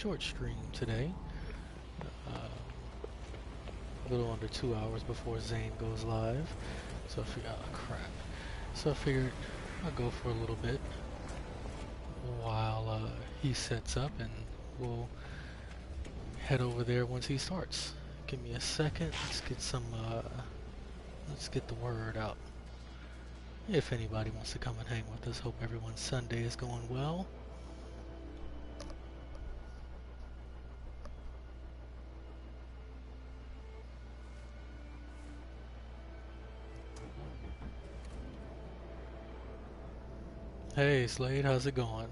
short stream today. A little under 2 hours before Xaine goes live. So I figured, oh crap. So I figured I'll go for a little bit while he sets up, and we'll head over there once he starts. Give me a second. Let's get the word out. If anybody wants to come and hang with us, hope everyone's Sunday is going well. Hey Slade, how's it going?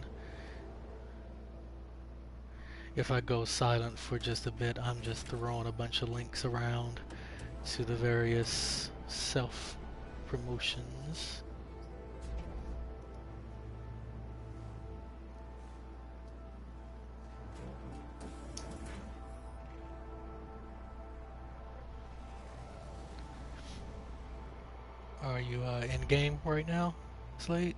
If I go silent for just a bit, I'm just throwing a bunch of links around to the various self-promotions. Are you in game right now, Slade?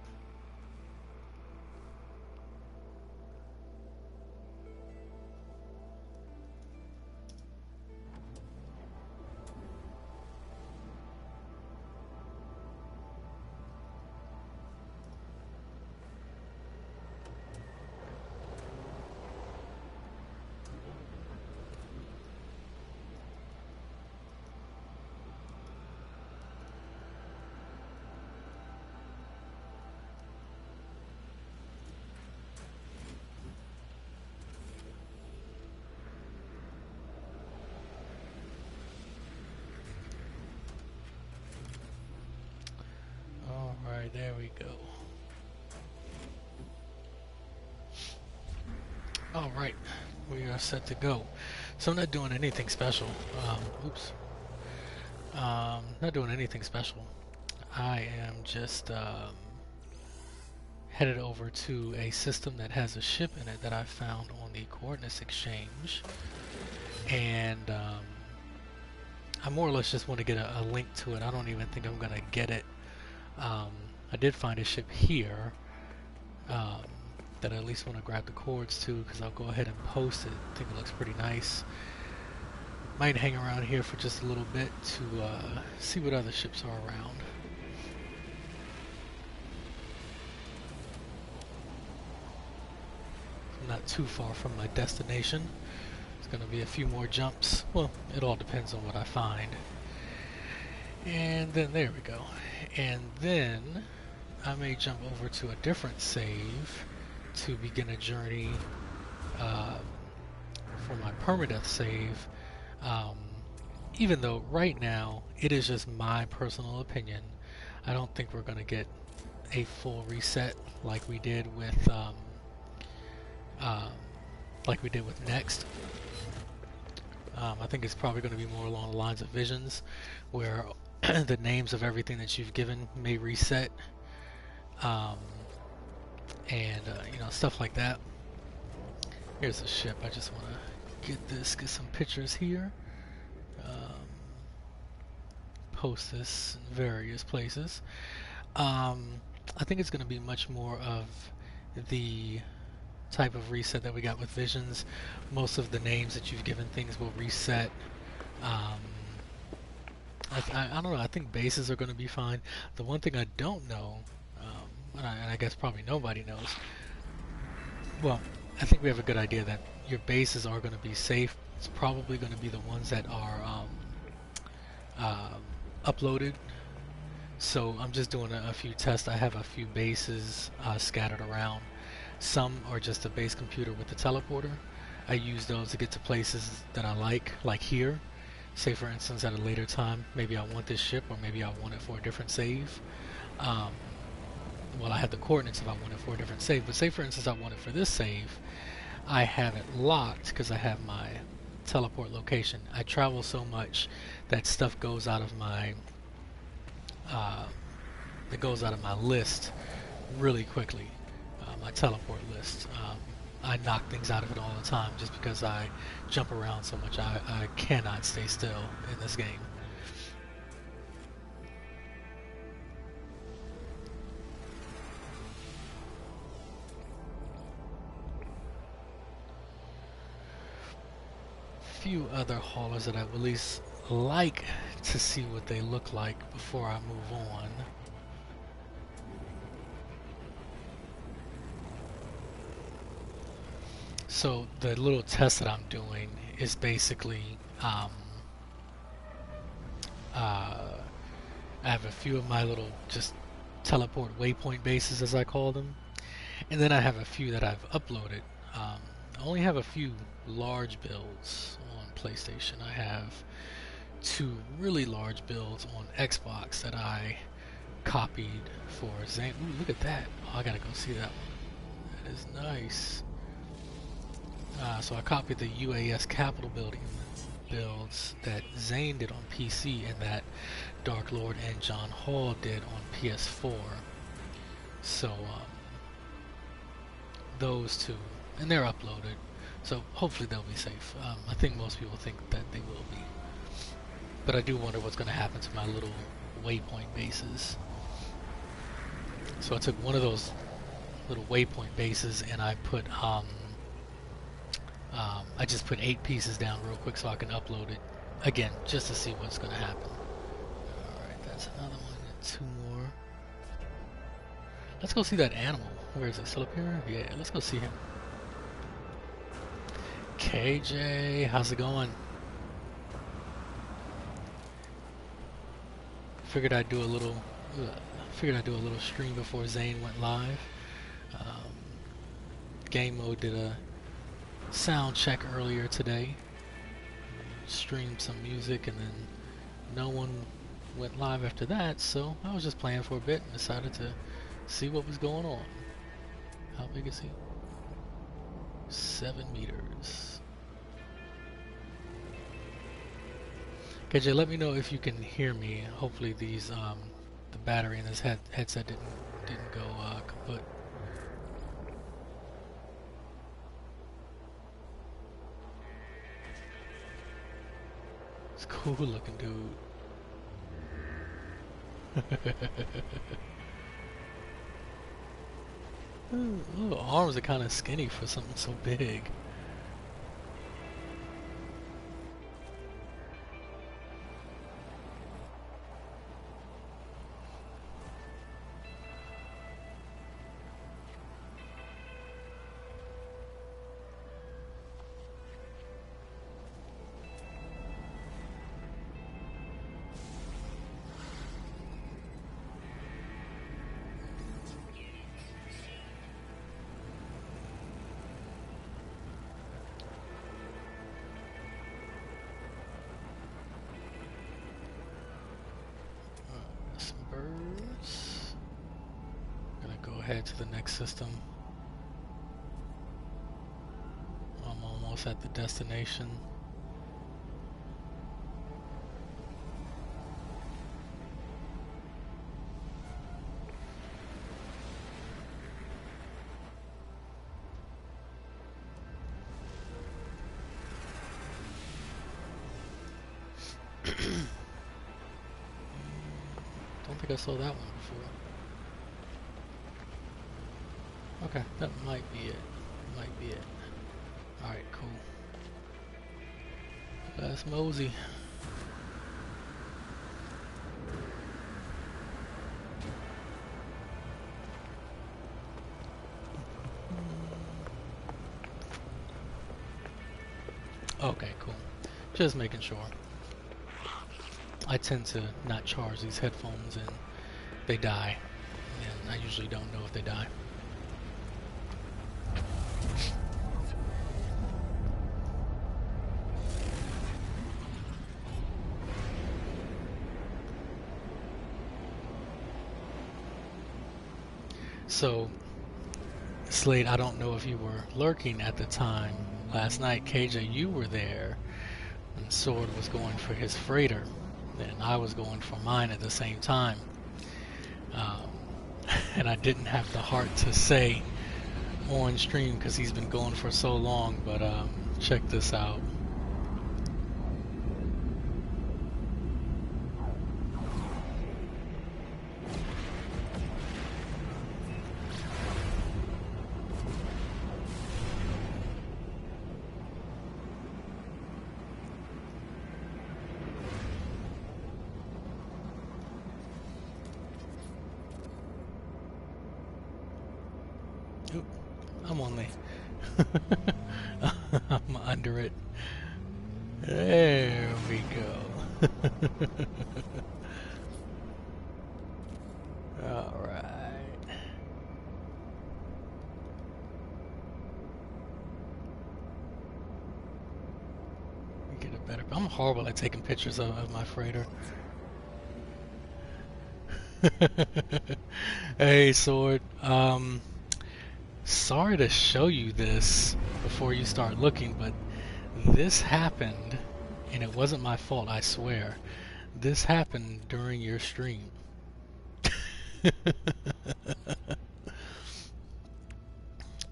Alright, there we go. Alright, we are set to go. So I'm not doing anything special. Not doing anything special. I am just headed over to a system that has a ship in it that I found on the coordinates exchange. And I more or less just want to get a link to it. I don't even think I'm going to get it. I did find a ship here that I at least want to grab the cords to, because I'll go ahead and post it. I think it looks pretty nice. Might hang around here for just a little bit to see what other ships are around. I'm not too far from my destination. It's going to be a few more jumps. Well, it all depends on what I find. And then there we go. And then I may jump over to a different save to begin a journey for my permadeath save. Even though right now it is just my personal opinion, I don't think we're going to get a full reset like we did with Next. I think it's probably going to be more along the lines of Visions, where the names of everything that you've given may reset, and you know, stuff like that. Here's the ship. I just want to get some pictures here. Post this in various places. I think it's going to be much more of the type of reset that we got with Visions. Most of the names that you've given things will reset. I don't know, I think bases are going to be fine. The one thing I don't know, and I guess probably nobody knows, well, I think we have a good idea that your bases are going to be safe. It's probably going to be the ones that are uploaded. So I'm just doing a few tests. I have a few bases scattered around. Some are just a base computer with a teleporter. I use those to get to places that I like here. Say for instance at a later time, maybe I want this ship, or maybe I want it for a different save. Well, I have the coordinates if I want it for a different save, but say for instance I want it for this save, I have it locked because I have my teleport location. I travel so much that stuff goes out of my list really quickly. My teleport list. I knock things out of it all the time just because I jump around so much. I cannot stay still in this game. few other haulers that I would at least like to see what they look like before I move on. So the little test that I'm doing is basically I have a few of my little just teleport waypoint bases, as I call them, and then I have a few that I've uploaded. I only have a few large builds on PlayStation. I have 2 really large builds on Xbox that I copied for Xaine. Ooh, look at that. Oh, I gotta go see that one. That is nice. So I copied the UAS Capitol building builds that Xaine did on PC and that Dark Lord and John Hall did on PS4. So those 2, and they're uploaded, so hopefully they'll be safe. I think most people think that they will be, but I do wonder what's going to happen to my little waypoint bases. So I took one of those little waypoint bases and I put I just put 8 pieces down real quick so I can upload it again, just to see what's going to happen. Alright, that's another one, and 2 more. Let's go see that animal. Where is it? Still up here? Yeah, let's go see him. KJ, how's it going? Figured I'd do a little stream before Xaine went live. Game Mode did a sound check earlier today, streamed some music, and then no one went live after that, so I was just playing for a bit and decided to see what was going on. How big is he? 7 meters. KJ, let me know if you can hear me. Hopefully these the battery in this headset didn't go kaput. Cool looking dude. Little arms are kind of skinny for something so big. Head to the next system. I'm almost at the destination. Don't think I saw that one before. Okay, that might be it. Might be it. Alright, cool. Let's mosey. Okay, cool. Just making sure. I tend to not charge these headphones and they die. And I usually don't know if they die. So, Slade, I don't know if you were lurking at the time. Last night, KJ, you were there, and Sword was going for his freighter, and I was going for mine at the same time. And I didn't have the heart to say on stream because he's been going for so long, but check this out. I'm only... I'm under it. There we go. Alright. Get it better. I'm horrible at taking pictures of my freighter. Hey, Sword. Sorry to show you this before you start looking, but this happened, and it wasn't my fault, I swear. This happened during your stream.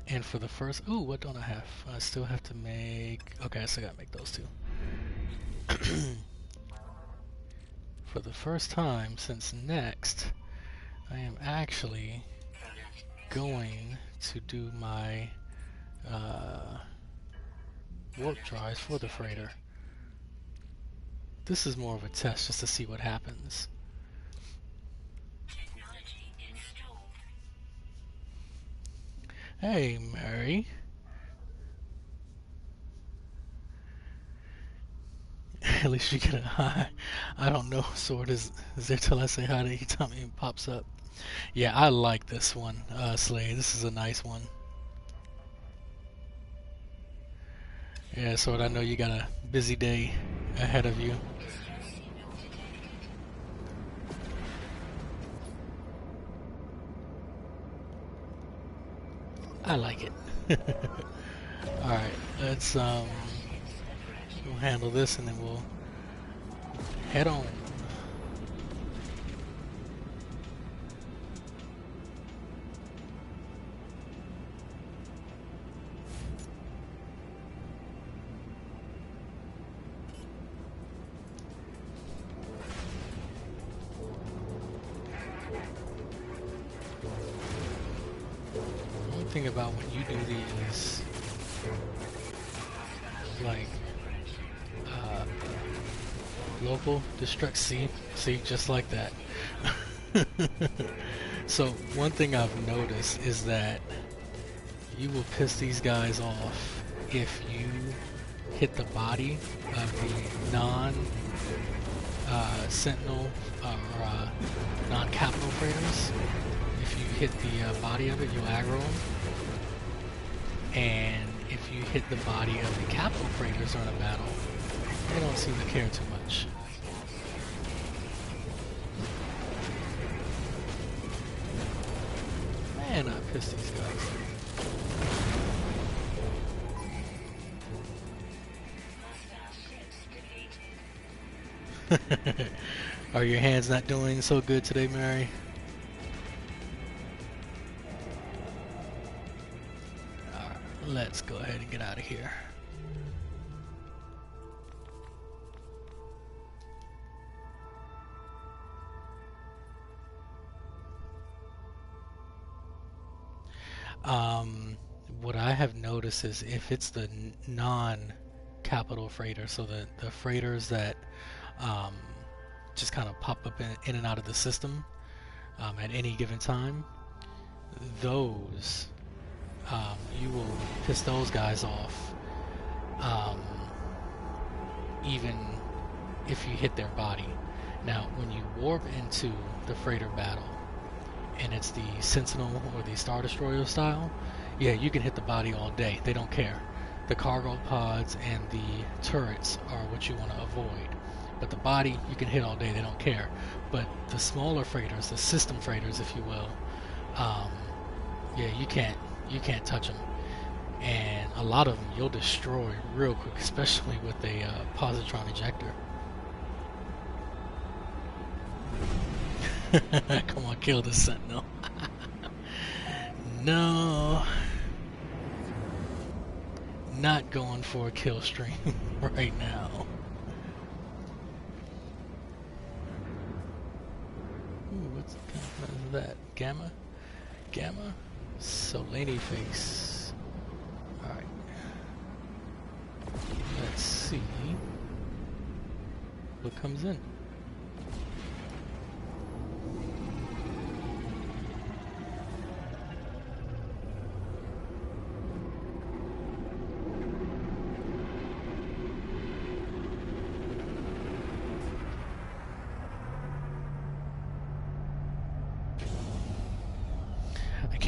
And for the first... Ooh, what don't I have? I still have to make... Okay, I still gotta make those two. For the first time since next, I am actually going to do my warp drives for the freighter. This is more of a test just to see what happens. Hey, Mary. At least you get a hi. I don't know, Sword is there till I say hi to each time it pops up. Yeah, I like this one, Slade. This is a nice one. Yeah, Sword, I know you got a busy day ahead of you. I like it. Alright, let's we'll handle this and then we'll head on. One thing about when you do these, like local destruct, see, just like that. So one thing I've noticed is that you will piss these guys off if you hit the body of the non-sentinel or non-capital freighters. If you hit the body of it, you'll aggro them. And if you hit the body of the capital freighters during a battle, they don't seem to care too much. Man, I pissed these guys. Are your hands not doing so good today, Mary? Alright, let's go ahead and get out of here. What I have noticed is if it's the non-capital freighter, so the freighters that just kind of pop up in and out of the system at any given time, those you will piss those guys off even if you hit their body. Now when you warp into the freighter battle and it's the Sentinel or the Star Destroyer style, yeah, you can hit the body all day. They don't care. The cargo pods and the turrets are what you want to avoid. But the body, you can hit all day. They don't care. But the smaller freighters, the system freighters, if you will, yeah, you can't touch them. And a lot of them you'll destroy real quick, especially with a positron ejector. Come on, kill the Sentinel. No. Not going for a kill stream right now. Ooh, what's that? Gamma? Gamma? Solani face. Alright. Let's see what comes in.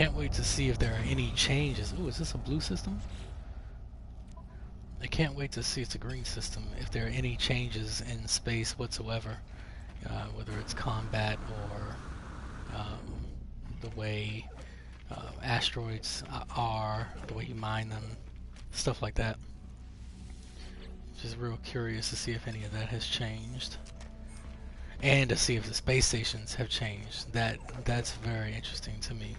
can't wait to see if there are any changes. Ooh, is this a blue system? I can't wait to see, it's a green system, if there are any changes in space whatsoever, whether it's combat or the way asteroids are, the way you mine them, stuff like that. Just real curious to see if any of that has changed, and to see if the space stations have changed. That's very interesting to me.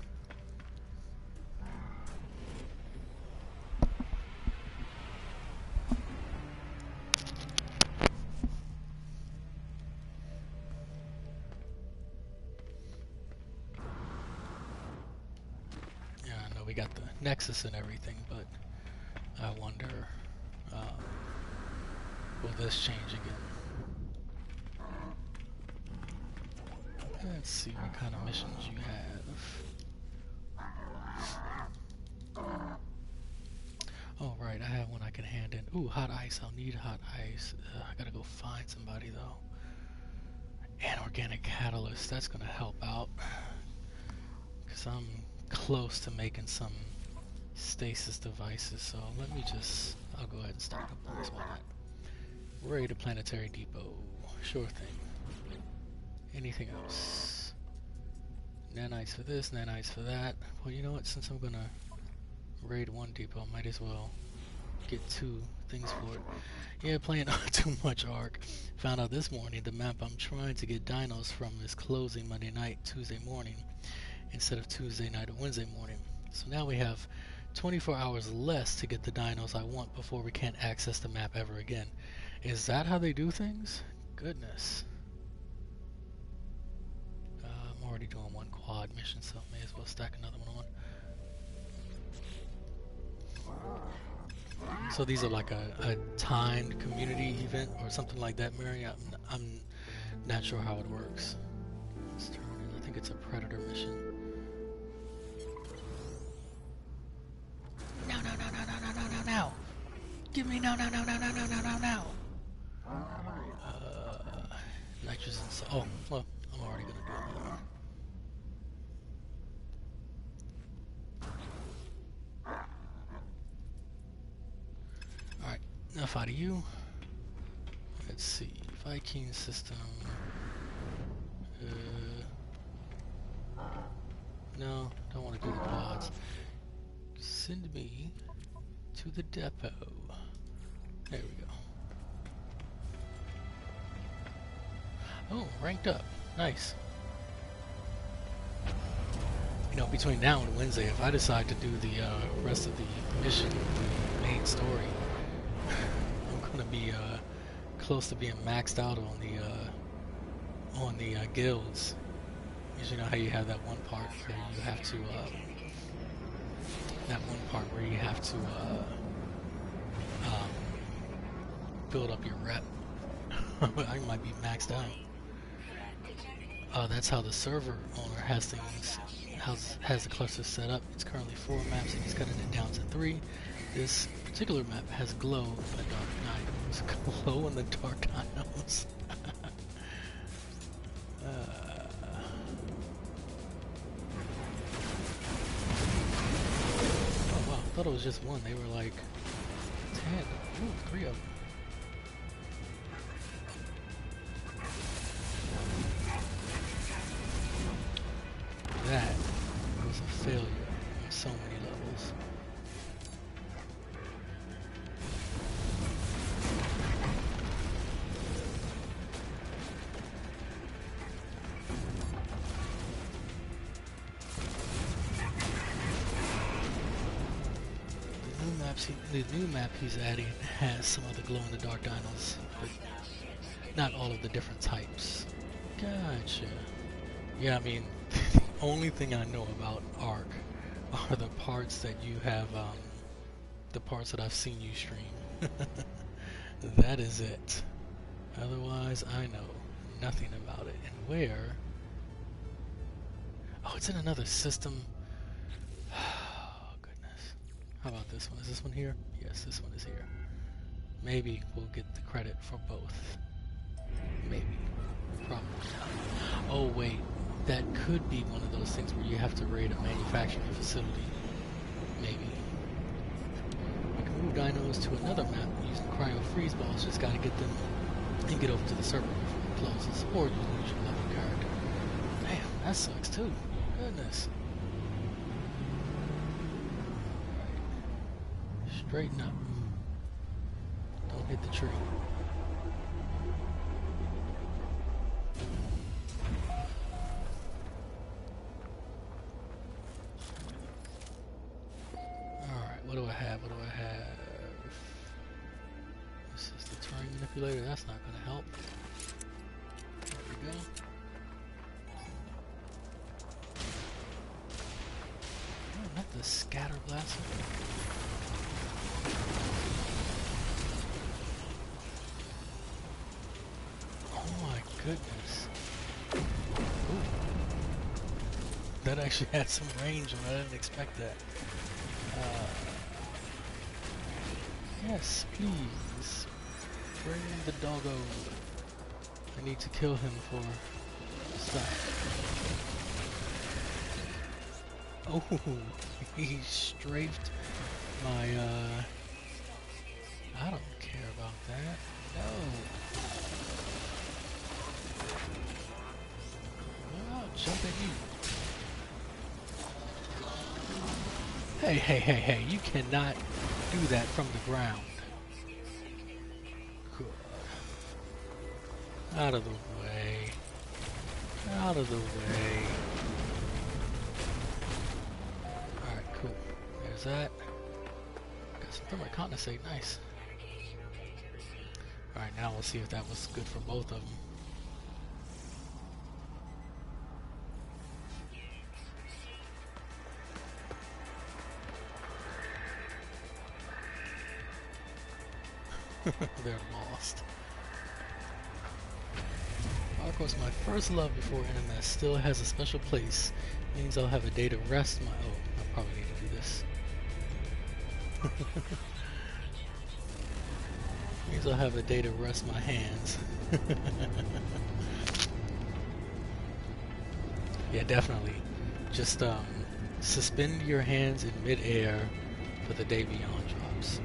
Yeah, I know we got the Nexus and everything, but I wonder, will this change again? Let's see what kind of missions you have. Oh, right, I have one I can hand in. Ooh, hot ice. I'll need hot ice. I gotta go find somebody, though. And organic catalyst. That's gonna help out. Because I'm close to making some stasis devices. So let me just... I'll go ahead and stock up on this one. Ready to planetary depot. Sure thing. Anything else? Nanites for this, nanites for that. Well, you know what? Since I'm gonna raid one depot, I might as well get two things for it. Yeah, playing too much Ark. Found out this morning the map I'm trying to get dinos from is closing Monday night, Tuesday morning, instead of Tuesday night or Wednesday morning. So now we have 24 hours less to get the dinos I want before we can't access the map ever again. Is that how they do things? Goodness. I'm already doing one quad mission, so may as well stack another one on. So these are like a timed community event or something like that, Mary? I'm not sure how it works. Let's turn in. I think it's a Predator mission. No, no, no, no, no, no, no, no, no. Give me no, no, no, no, no, no, no, no, no. Nitrogen. Oh, well, I'm already gonna do another one. Alright, enough out of you. Let's see. Viking system. No, don't want to do the pods. Send me to the depot. There we go. Oh, ranked up. Nice. You know, between now and Wednesday, if I decide to do the rest of the mission, the main story, I'm gonna be close to being maxed out on the guilds. Because you know how you have that one part where you have to build up your rep. I might be maxed out. That's how the server owner has things, has the cluster set up. It's currently 4 maps and he's cutting it down to 3. This particular map has glow in the dark dinos. Glow in the dark dinos. Oh wow, I thought it was just one. They were like 10. Ooh, 3 of them. That was a failure on so many levels. The new map he's adding has some of the glow-in-the-dark dinos, but not all of the different types. Gotcha. Yeah, I mean, the only thing I know about Ark are the parts that you have, the parts that I've seen you stream. That is it. Otherwise, I know nothing about it. And where? Oh, it's in another system. Oh, goodness. How about this one? Is this one here? Yes, this one is here. Maybe we'll get the credit for both. Maybe. Probably not. Oh, wait. that could be one of those things where you have to raid a manufacturing facility. Maybe. You can move dinos to another map using cryo freeze balls. Just gotta get them and get over to the server before it closes, or you lose your level character. Damn, that sucks too. Goodness. Right. Straighten up. Don't hit the tree. Alright, what do I have? What do I have? This is the terrain manipulator. That's not going to help. There we go. Oh, not the scatter blaster. Oh my goodness. Ooh. That actually had some range on it. I didn't expect that. Yes, please. Bring the doggo. I need to kill him for stuff. Oh, he strafed my, I don't care about that. No. Well, I'll jump at you. Hey, hey, hey, hey, you cannot do that from the ground. Good. Out of the way. Out of the way. Alright, cool. There's that. Got some thermal condensate, nice. Alright, now we'll see if that was good for both of them. They're lost. Of course, my first love before NMS still has a special place. Means I'll have a day to rest my... Oh, I probably need to do this. Means I'll have a day to rest my hands. Yeah, definitely. Just suspend your hands in mid-air for the day beyond drops.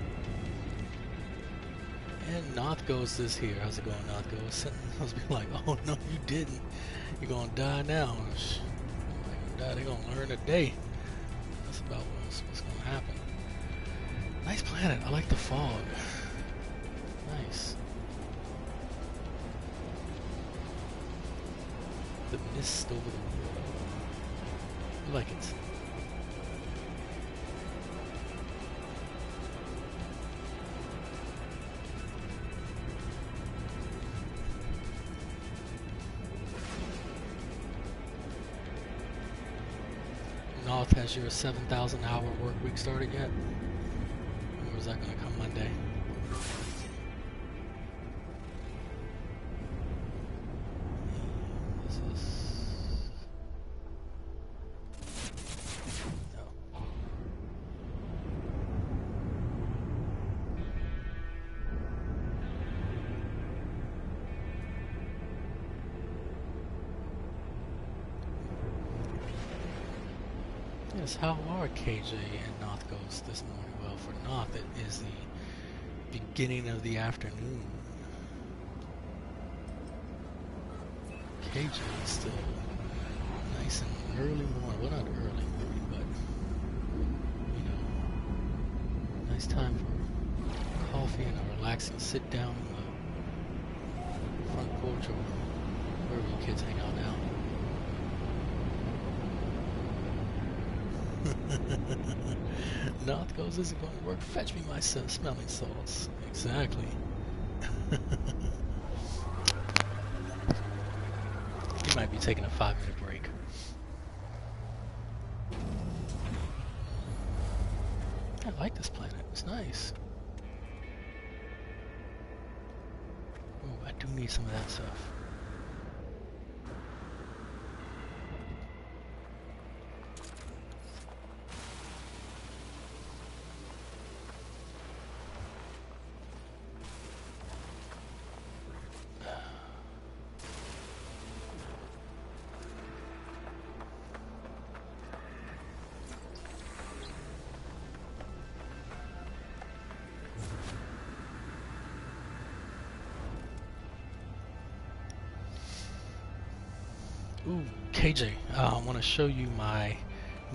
And Nothghost is here. How's it going, Nothghost? I was like, oh no, you didn't. You're gonna die now. They're gonna learn today. That's about what's gonna happen. Nice planet. I like the fog. Nice. The mist over the world. I like it. North, has your 7,000 hour work week started yet? Or is that going to come Monday? This is... No. Yes, how are KJ and Noth Ghost this morning? Well, for Noth, it is the beginning of the afternoon. KJ is still nice and early morning. Well, not early morning, but, you know, nice time for coffee and a relaxing sit down on the front porch or wherever you kids hang out now. Noth Ghost isn't going to work. Fetch me my smelling salts. Exactly. He might be taking a 5-minute break. I like this planet. It's nice. Oh, I do need some of that stuff. Ooh, KJ, I want to show you my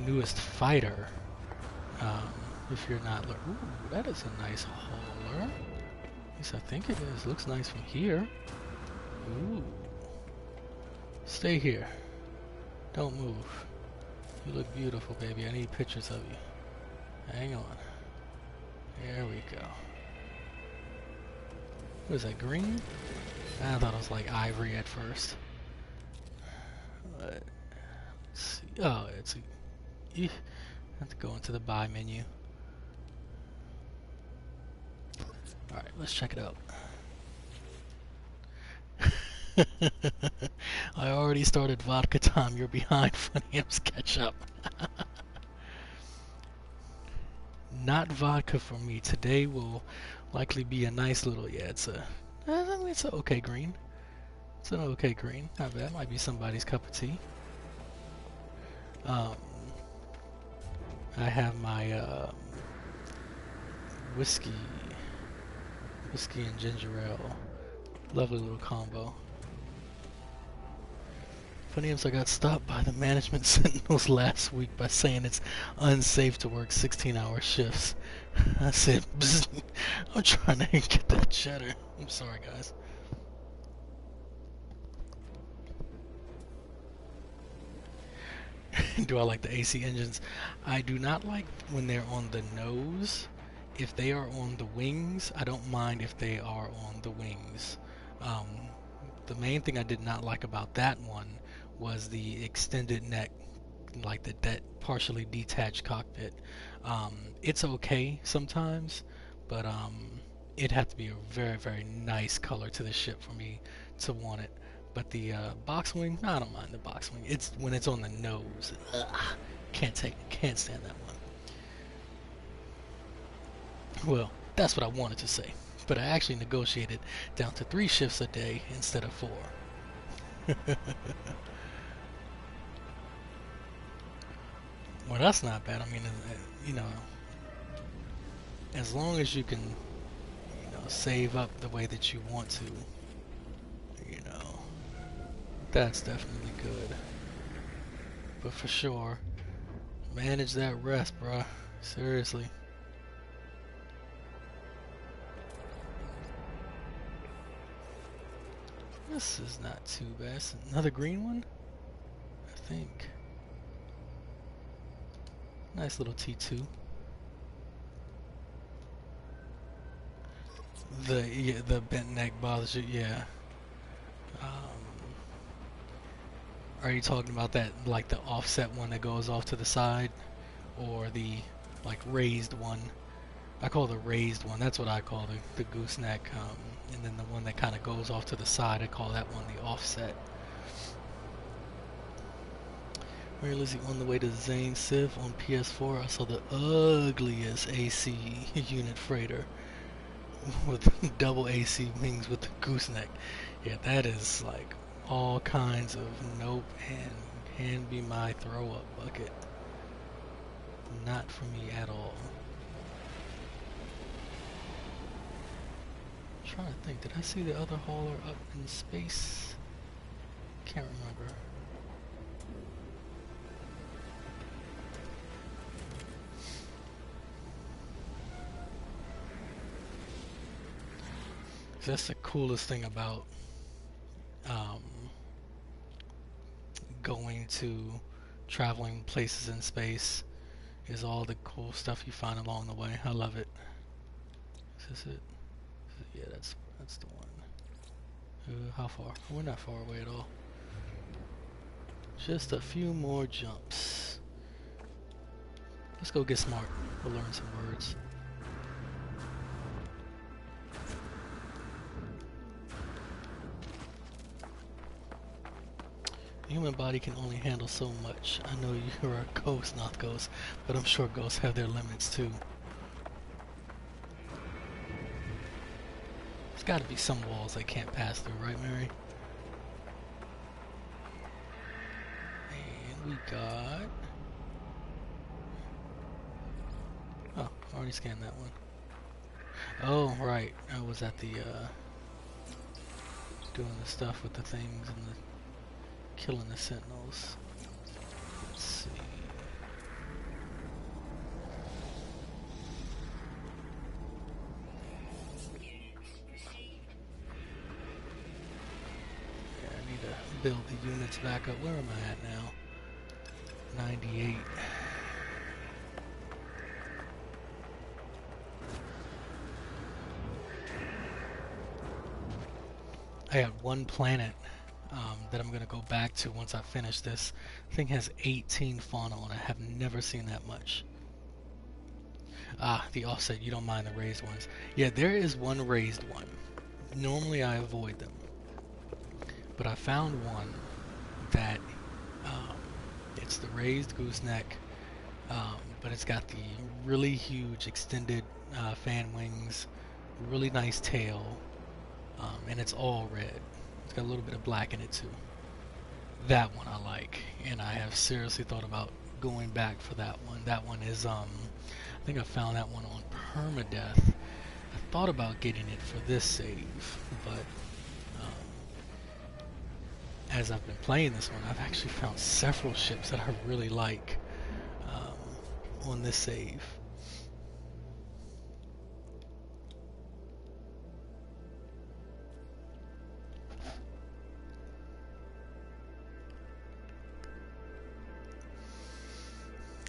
newest fighter. Um, if you're not, ooh, that is a nice hauler. At least I think it is. Looks nice from here. Ooh, stay here. Don't move. You look beautiful, baby. I need pictures of you. Hang on. There we go. What is that, green? I thought it was like ivory at first. Let's see. Oh, it's a... I have to go into the buy menu. Alright, let's check it out. I already started vodka time. You're behind. Funny, I'm catch up. Not vodka for me. Today will likely be a nice little, yeah, it's a, it's an okay green. It's an okay green. Not bad. Might be somebody's cup of tea. I have my whiskey and ginger ale. Lovely little combo. Funny as I got stopped by the management sentinels last week by saying it's unsafe to work 16-hour shifts. I said, I'm trying to get that cheddar. I'm sorry, guys. Do I like the AC engines? I do not like when they're on the nose. If they are on the wings, I don't mind if they are on the wings. The main thing I did not like about that one was the extended neck, like that partially detached cockpit. It's okay sometimes, but it'd have to be a very, very nice color to the ship for me to want it. But the box wing, I don't mind the box wing. It's when it's on the nose. Can't stand that one. Well, that's what I wanted to say. But I actually negotiated down to 3 shifts a day instead of 4. Well, that's not bad. I mean, you know, as long as you can, you know, save up the way that you want to, you know, that's definitely good. But for sure, manage that rest, bruh. Seriously. This is not too bad. It's another green one, I think. Nice little T2. The bent neck bothers you, yeah. Are you talking about that, like the offset one that goes off to the side, or the like raised one? I call the raised one. That's what I call the gooseneck. And then the one that kind of goes off to the side, I call that one the offset. Mary Lizzie, on the way to Xaine Civ on PS4, I saw the ugliest AC unit freighter with double AC wings with the gooseneck. Yeah, that is like all kinds of nope and hand be my throw up bucket. Not for me at all. I'm trying to think, did I see the other hauler up in space? Can't remember. That's the coolest thing about going to traveling places in space is all the cool stuff you find along the way. I love it. Is this it? Yeah, that's the one. How far? We're not far away at all. Just a few more jumps. Let's go get smart. We'll learn some words. The human body can only handle so much. I know you're a ghost, not ghost, but I'm sure ghosts have their limits too. There's got to be some walls they can't pass through, right, Mary? And we got... Oh, I already scanned that one. Oh, right. I was at the, doing the stuff with the things and the... killing the sentinels. Let's see. Yeah, I need to build the units back up. Where am I at now? 98. I got one planet that I'm going to go back to once I finish this. The thing has 18 fauna on it. I have never seen that much. Ah, the offset. You don't mind the raised ones. Yeah, there is one raised one. Normally I avoid them. But I found one that it's the raised gooseneck, but it's got the really huge extended fan wings, really nice tail, and it's all red. It's got a little bit of black in it too. That one I like, and I have seriously thought about going back for that one. That one is, I think I found that one on permadeath. I thought about getting it for this save, but as I've been playing this one, I've actually found several ships that I really like on this save.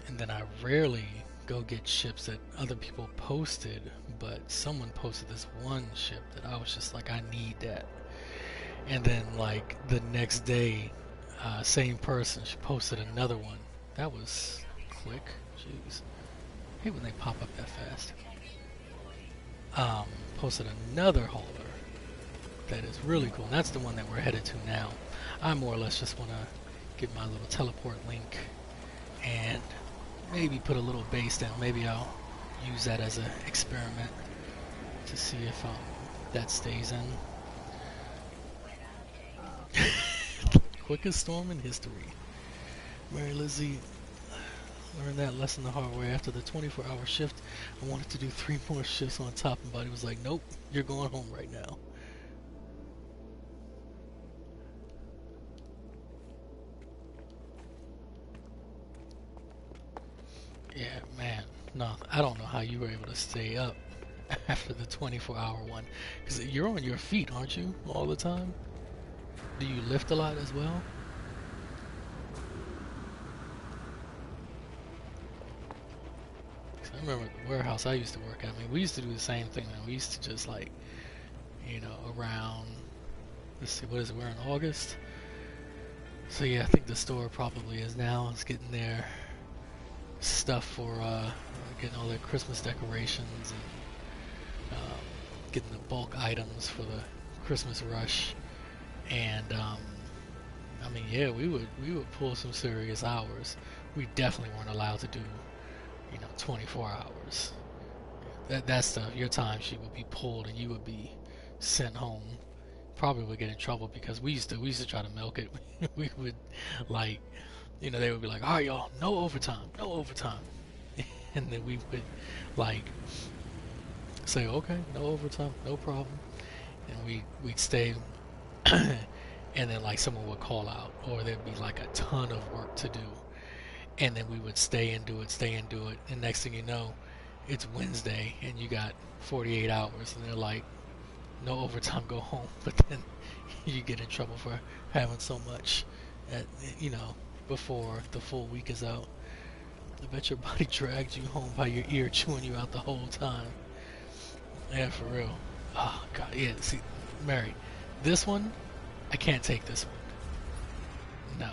And then I rarely go get ships that other people posted, but someone posted this one ship that I was just like, I need that. And then like the next day, same person, she posted another one. That was quick. Jeez. I hate when they pop up that fast. Posted another hauler that is really cool. And that's the one that we're headed to now. I more or less just want to get my little teleport link and maybe put a little base down. Maybe I'll use that as an experiment to see if that stays in. Quickest storm in history. Mary Lizzie learned that lesson the hard way. After the 24-hour shift, I wanted to do 3 more shifts on top, and Buddy was like, nope, you're going home right now. Yeah, man. No, I don't know how you were able to stay up after the 24-hour one. Because you're on your feet, aren't you, all the time? Do you lift a lot as well? I remember the warehouse I used to work at. I mean, we used to do the same thing. Man. We used to just like, you know, around, let's see, what is it? We're in August. So yeah, I think the store probably is now. It's getting their stuff for getting all their Christmas decorations and getting the bulk items for the Christmas rush. And I mean, yeah, we would pull some serious hours. We definitely weren't allowed to do, you know, 24 hours. That stuff, your time sheet would be pulled and you would be sent home. Probably would get in trouble because we used to try to milk it. We would, like, you know, they would be like, all right, y'all, no overtime, no overtime. And then we would, like, say, okay, no overtime, no problem. And we'd stay, and then, like, someone would call out, or there'd be, like, a ton of work to do. And then we would stay and do it, and next thing you know, it's Wednesday, and you got 48 hours, and they're like, no overtime, go home. But then you get in trouble for having so much, you know, before the full week is out. I bet your body dragged you home by your ear, chewing you out the whole time. Yeah, for real. Oh, God, yeah, see, Mary, this one, I can't take this one. No.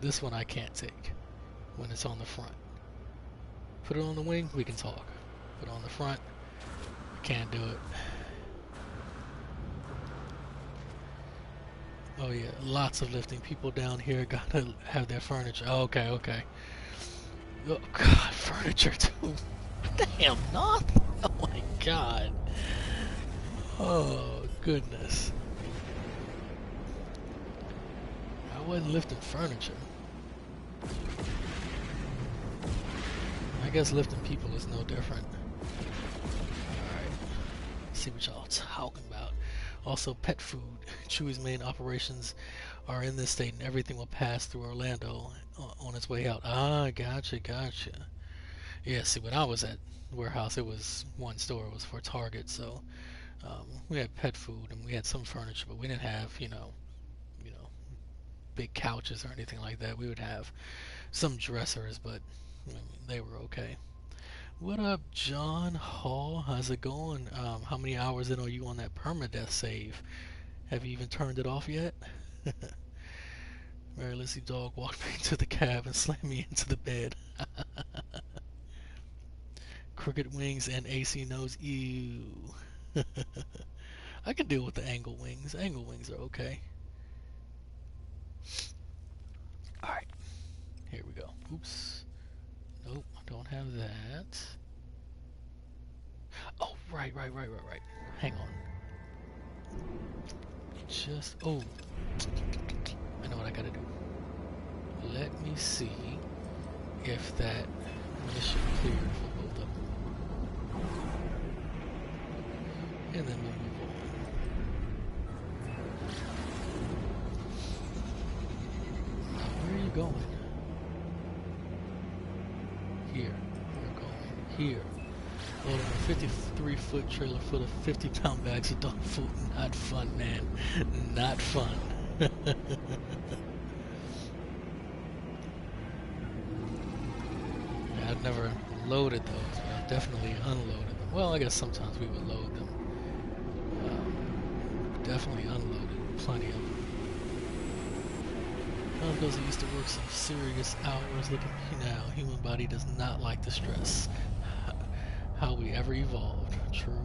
This one I can't take when it's on the front. Put it on the wing, we can talk. Put it on the front, I can't do it. Oh yeah, lots of lifting. People down here gotta have their furniture. Oh, okay, okay. Oh God, furniture too. What the hell, not? Oh my God. Oh goodness. I wasn't lifting furniture. I guess lifting people is no different. Alright. See what y'all talking about. Also, pet food. Chewie's main operations are in this state, and everything will pass through Orlando on its way out. Ah, gotcha, gotcha. Yeah, see, when I was at warehouse, it was one store. It was for Target, so we had pet food and we had some furniture, but we didn't have, you know, big couches or anything like that. We would have some dressers, but I mean, they were okay. What up, John Hall? How's it going? How many hours in are you on that permadeath save? Have you even turned it off yet? Mary Lizzie dog walked me to the cab and slammed me into the bed. Crooked wings and AC nose. Ew. I can deal with the angle wings. Angle wings are okay. Alright, here we go. Oops. Nope, I don't have that. Oh, right. Hang on. Oh, I know what I gotta do. Let me see if that mission cleared for both of them. And then we'll move on. Now, where are you going? Here. We're going here. Loading a 53-foot trailer full of 50-pound bags of dog food. Not fun, man. Not fun. I've never loaded those, but I've definitely unloaded them. Well, I guess sometimes we would load them. Definitely unloaded plenty of them. One of those that used to work some serious hours. Look at me now. Human body does not like the stress. How we ever evolved. True.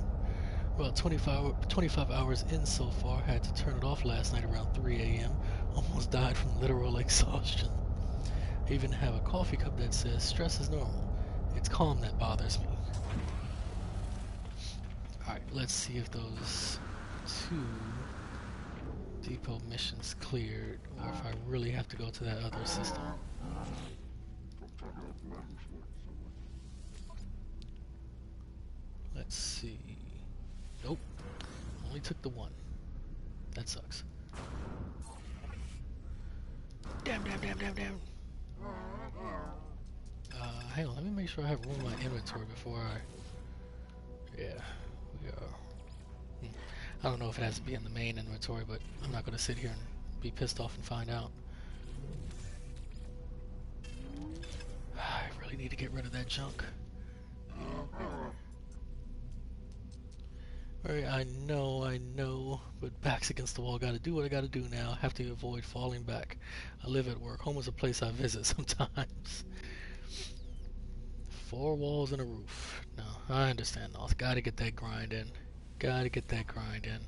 Well, 25 hours in so far. Had to turn it off last night around 3 a.m. Almost died from literal exhaustion. I even have a coffee cup that says stress is normal. It's calm that bothers me. Alright, let's see if those two depot missions cleared, or if I really have to go to that other system. Let's see. Nope. Only took the one. That sucks. Damn. Hang on, let me make sure I have room in my inventory before I... Yeah, we are... I don't know if it has to be in the main inventory, but I'm not going to sit here and be pissed off and find out. I really need to get rid of that junk. Alright, I know, but back's against the wall. Gotta do what I gotta do now. Have to avoid falling back. I live at work. Home is a place I visit sometimes. 4 walls and a roof. No, I understand. No, gotta get that grind in. Gotta get that grind in,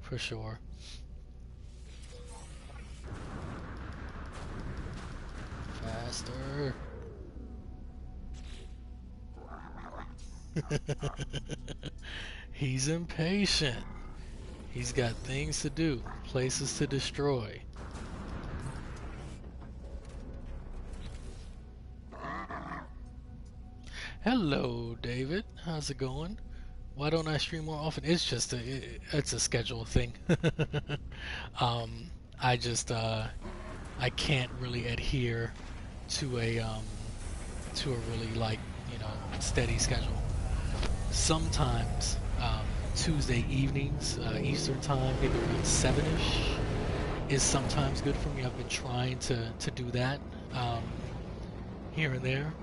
for sure. Faster. He's impatient. He's got things to do, places to destroy. Hello, David. How's it going? Why don't I stream more often? It's just it's a schedule thing. I just I can't really adhere to a really, like, steady schedule. Sometimes Tuesday evenings, Eastern time, maybe around 7ish, is sometimes good for me. I've been trying to do that here and there,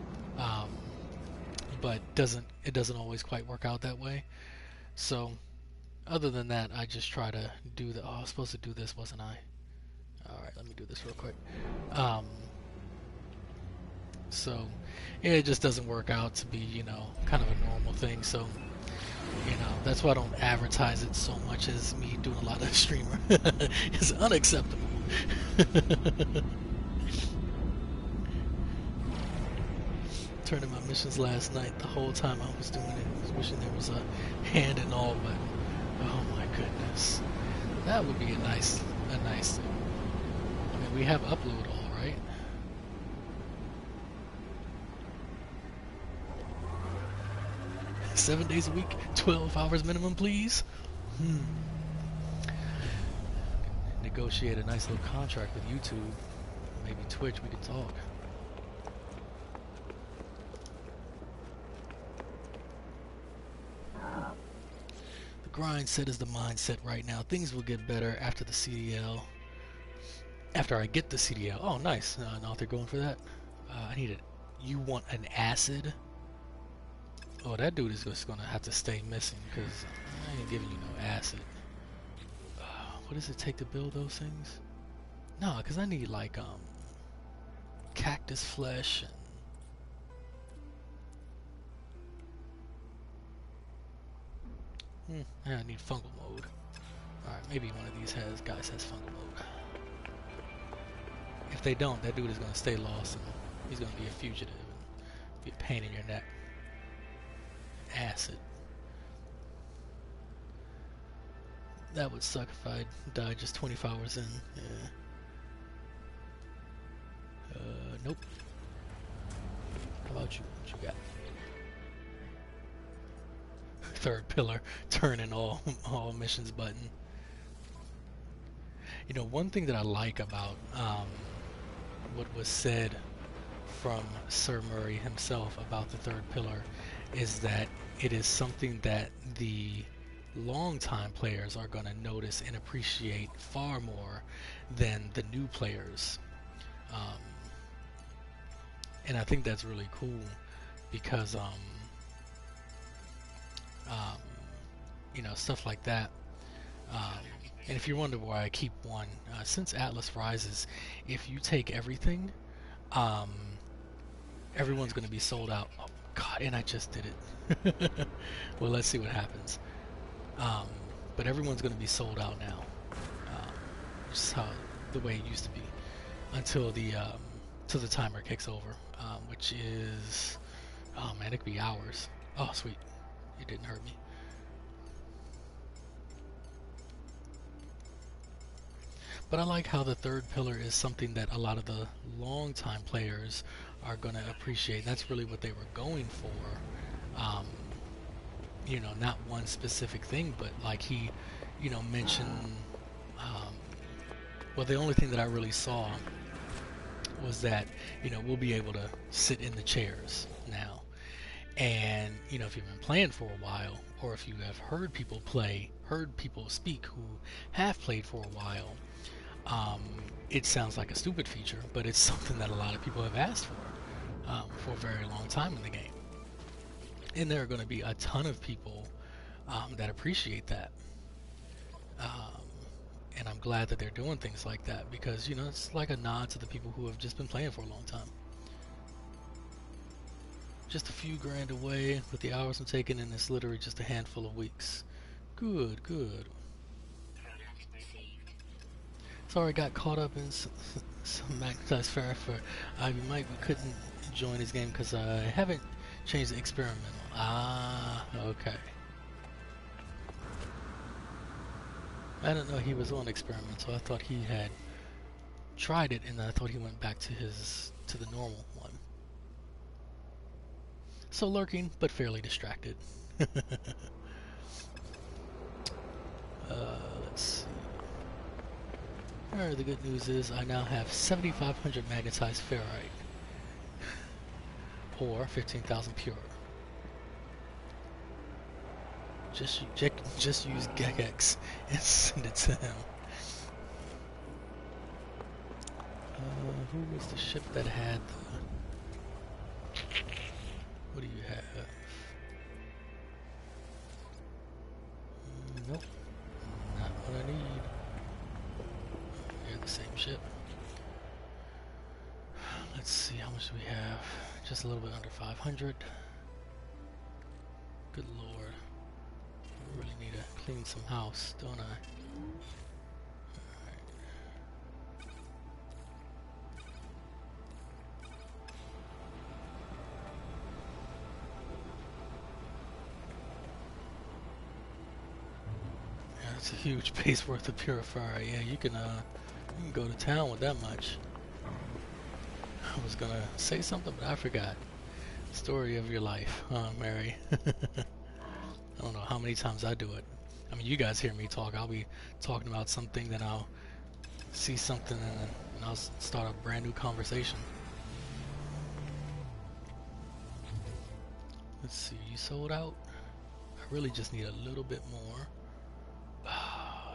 but it doesn't always quite work out that way. So other than that, I just try to do the... Oh, I was supposed to do this, wasn't I? Alright, let me do this real quick. So yeah, it just doesn't work out to be, kind of a normal thing. So, that's why I don't advertise it so much as me doing a lot of streamer. It's unacceptable. Turning my missions last night, the whole time I was doing it, I was wishing there was a hand and all button. Oh my goodness. That would be a nice thing. I mean, we have upload all, right? "7 days a week, 12 hours minimum, please." negotiate a nice little contract with YouTube, maybe Twitch, we could talk. The grind set is the mindset right now. Things will get better after the CDL. After I get the CDL. Oh, nice. An author going for that. I need it. You want an acid? Oh, that dude is just gonna have to stay missing because I ain't giving you no acid. What does it take to build those things? No, because I need like cactus flesh and I need fungal mode. Alright, maybe one of these guys has fungal mode. If they don't, that dude is gonna stay lost and he's gonna be a fugitive and be a pain in your neck. Acid. That would suck if I died just 24 hours in. Yeah. Nope. How about you? What you got? Third pillar, turn in all missions button. You know, one thing that I like about what was said from Sir Murray himself about the third pillar is that it is something that the long-time players are going to notice and appreciate far more than the new players. And I think that's really cool because you know, stuff like that. And if you wonder why I keep one, since Atlas Rises, if you take everything, everyone's going to be sold out. Oh God, and I just did it. Well, let's see what happens. But everyone's going to be sold out now. Just how the way it used to be until the till the timer kicks over, which is, oh man, it could be hours. Oh sweet, it didn't hurt me. But I like how the third pillar is something that a lot of the long-time players are going to appreciate. That's really what they were going for. You know, not one specific thing, but like he, you know, mentioned, well, the only thing that I really saw was that, you know, we'll be able to sit in the chairs now. And, you know, if you've been playing for a while, or if you have heard people play, heard people speak who have played for a while, it sounds like a stupid feature, but it's something that a lot of people have asked for a very long time in the game. And there are going to be a ton of people that appreciate that. And I'm glad that they're doing things like that because, you know, it's like a nod to the people who have just been playing for a long time. Just a few grand away with the hours I'm taking, and it's literally just a handful of weeks. Good, good. Sorry, got caught up in some magnetized fair for Ivy Mike. We couldn't join his game because I haven't changed the experimental. Ah, okay. I didn't know he was on experimental. I thought he had tried it, and I thought he went back to the normal one. So lurking, but fairly distracted. Let's see. Alright, the good news is I now have 7,500 magnetized ferrite, or 15,000 pure. Just use Gegex and send it to him. Who was the ship that had the... What do you have? Nope. Not what I need. You're the same ship. Let's see, how much do we have? Just a little bit under 500. Good lord. I really need to clean some house, don't I? It's a huge base worth of purifier. Yeah, you can go to town with that much. I was gonna say something, but I forgot. Story of your life, huh, Mary? I don't know how many times I do it. I mean, you guys hear me talk. I'll be talking about something, then I'll see something and I'll start a brand new conversation. Let's see, you sold out? I really just need a little bit more.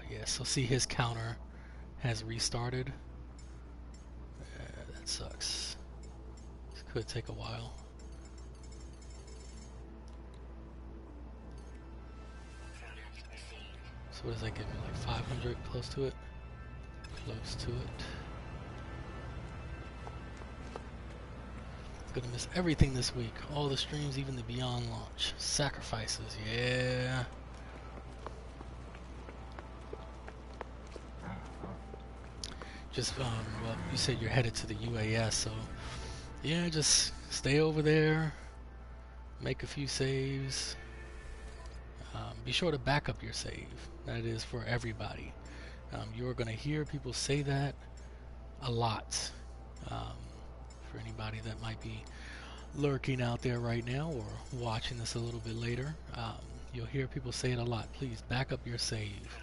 Yeah, so see his counter has restarted. That sucks. This could take a while. So what does that give me, like 500, close to it? Close to it. Gonna miss everything this week. All the streams, even the Beyond launch. Sacrifices, yeah. Just, well, you said you're headed to the UAS, so yeah, just stay over there, make a few saves. Be sure to back up your save. That is for everybody. You're gonna hear people say that a lot. For anybody that might be lurking out there right now or watching this a little bit later, you'll hear people say it a lot. Please back up your save.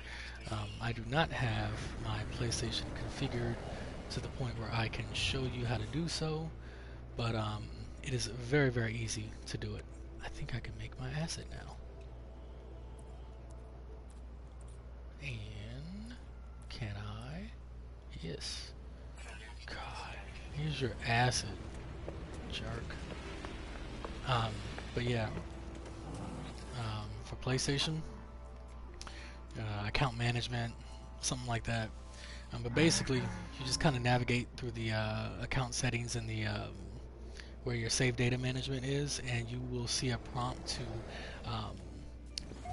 I do not have my PlayStation configured to the point where I can show you how to do so, but it is very, very easy to do it. I think I can make my asset now. And can I? Yes. God, here's your asset, jerk. But yeah, for PlayStation, account management, something like that. But basically, you just kind of navigate through the account settings and the where your save data management is, and you will see a prompt to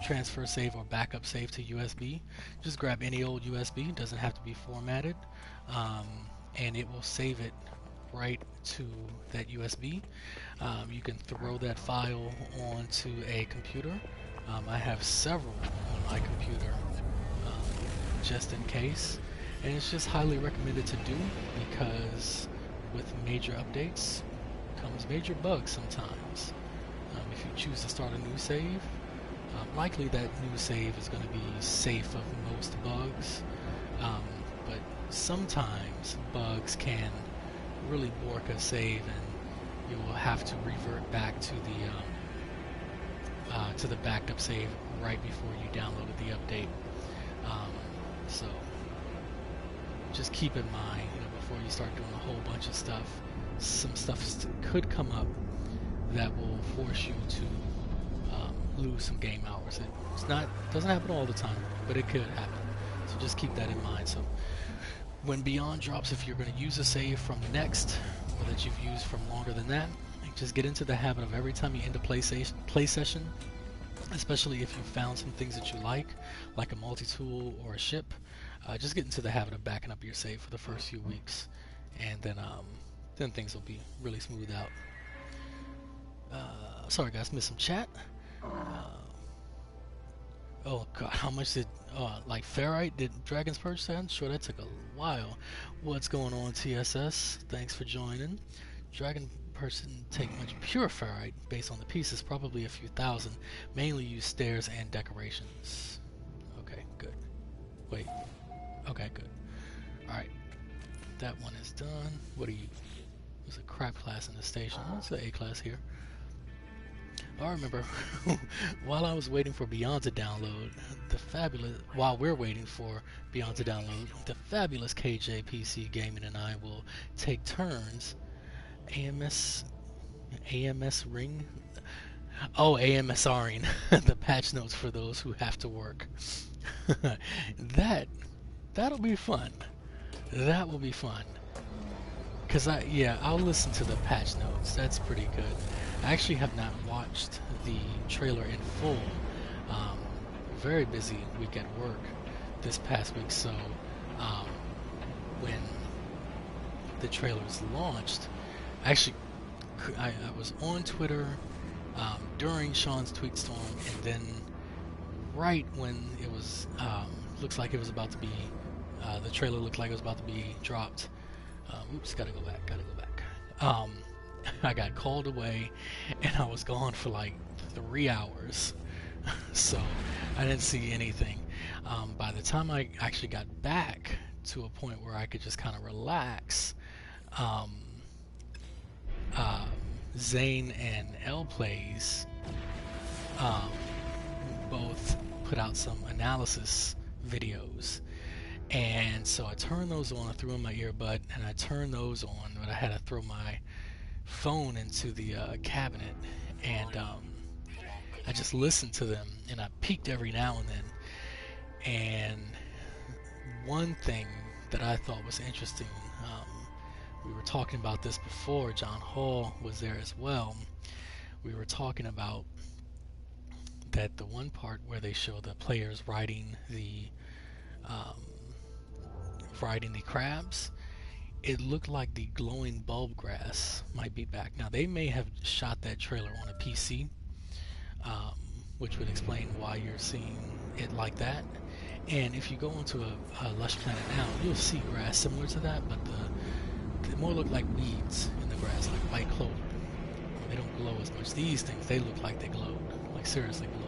transfer save or backup save to USB. Just grab any old USB, it doesn't have to be formatted, and it will save it right to that USB. You can throw that file onto a computer. I have several on my computer just in case, and it's just highly recommended to do because with major updates comes major bugs sometimes. If you choose to start a new save, likely that new save is going to be safe of most bugs, but sometimes bugs can really bork a save and you will have to revert back to the backed up save right before you downloaded the update. So just keep in mind, before you start doing a whole bunch of stuff, some stuff could come up that will force you to lose some game hours. Doesn't happen all the time, but it could happen. So just keep that in mind. So when Beyond drops, if you're going to use a save from Next, or that you've used from longer than that, just get into the habit of every time you end a play session, especially if you found some things that you like a multi-tool or a ship, just get into the habit of backing up your save for the first few weeks, and then things will be really smooth out. Sorry guys, missed some chat. Oh god, how much did like Ferrite did Dragon's Purge say? I'm sure that took a while. What's going on, TSS? Thanks for joining. Dragon Purge didn't take much pure Ferrite based on the pieces, probably a few thousand. Mainly use stairs and decorations. Okay, good. Wait. Okay, good. Alright. That one is done. What are you? There's a crap class in the station. What's the A class here? I remember while I was waiting for Beyond to download, while we're waiting for Beyond to download, the fabulous KJ PC Gaming and I will take turns AMS ring. Oh, AMSRing the patch notes for those who have to work. That'll be fun. That will be fun. Cause I'll listen to the patch notes. That's pretty good. I actually have not watched the trailer in full. Very busy week at work this past week, so when the trailers launched, actually I was on Twitter during Sean's tweet storm, and then right when it was looks like it was about to be the trailer looked like it was about to be dropped. Oops, gotta go back. I got called away, and I was gone for like 3 hours, so I didn't see anything. By the time I actually got back to a point where I could just kind of relax. Um, Xaine and L Plays um, both put out some analysis videos, and so I turned those on. I threw in my earbud and I turned those on, but I had to throw my phone into the cabinet, and I just listened to them, and I peeked every now and then. And one thing that I thought was interesting, we were talking about this before. John Hall was there as well. We were talking about that the one part where they show the players um, riding the crabs, it looked like the glowing bulb grass might be back. Now they may have shot that trailer on a PC, which would explain why you're seeing it like that. And if you go onto a Lush Planet now, you'll see grass similar to that, but they more look like weeds in the grass, like white clover. They don't glow as much. These things, they look like they glowed, like seriously glowed.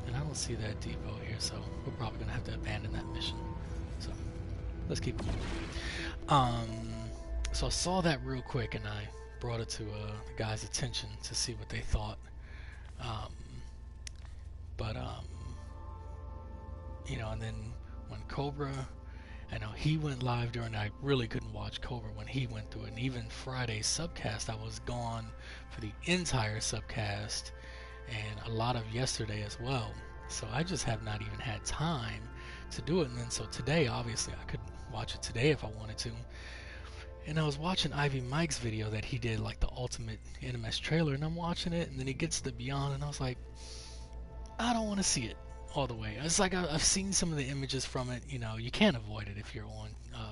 And I don't see that depot here, so we're probably gonna have to abandon that mission. So let's keep going. So I saw that real quick, and I brought it to the guys' attention to see what they thought. You know, and then when Cobra, I know he went live during, I really couldn't watch Cobra when he went through it, and even Friday's subcast, I was gone for the entire subcast, and a lot of yesterday as well. So I just have not even had time to do it. And then so today, obviously, I could watch it today if I wanted to. And I was watching Ivy Mike's video that he did, like the ultimate NMS trailer, and I'm watching it, and then he gets to Beyond, and I was like, I don't want to see it all the way. It's like I've seen some of the images from it. You know, you can't avoid it if you're on,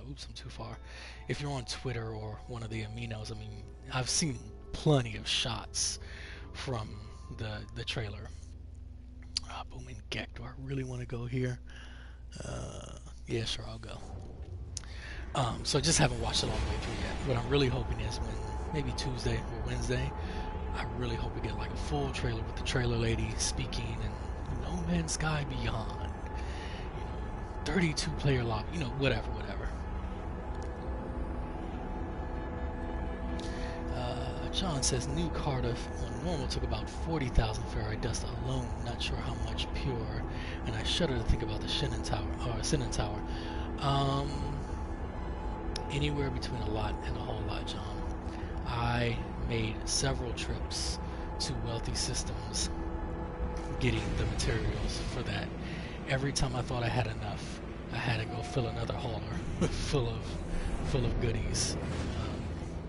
oops, I'm too far. If you're on Twitter or one of the aminos, I mean, I've seen plenty of shots from the trailer. Booming Gek, do I really want to go here? Yeah, sure, I'll go. So I just haven't watched it all the way through yet. What I'm really hoping is when maybe Tuesday or Wednesday, I really hope we get like a full trailer with the trailer lady speaking and No Man's Sky Beyond, you know, 32 player lobby, you know, whatever. John says new Cardiff on normal took about 40,000 Faraday dust alone. Not sure how much pure, and I shudder to think about the Shinnin Tower. Anywhere between a lot and a whole lot, John. I made several trips to Wealthy Systems getting the materials for that. Every time I thought I had enough, I had to go fill another hauler full of goodies.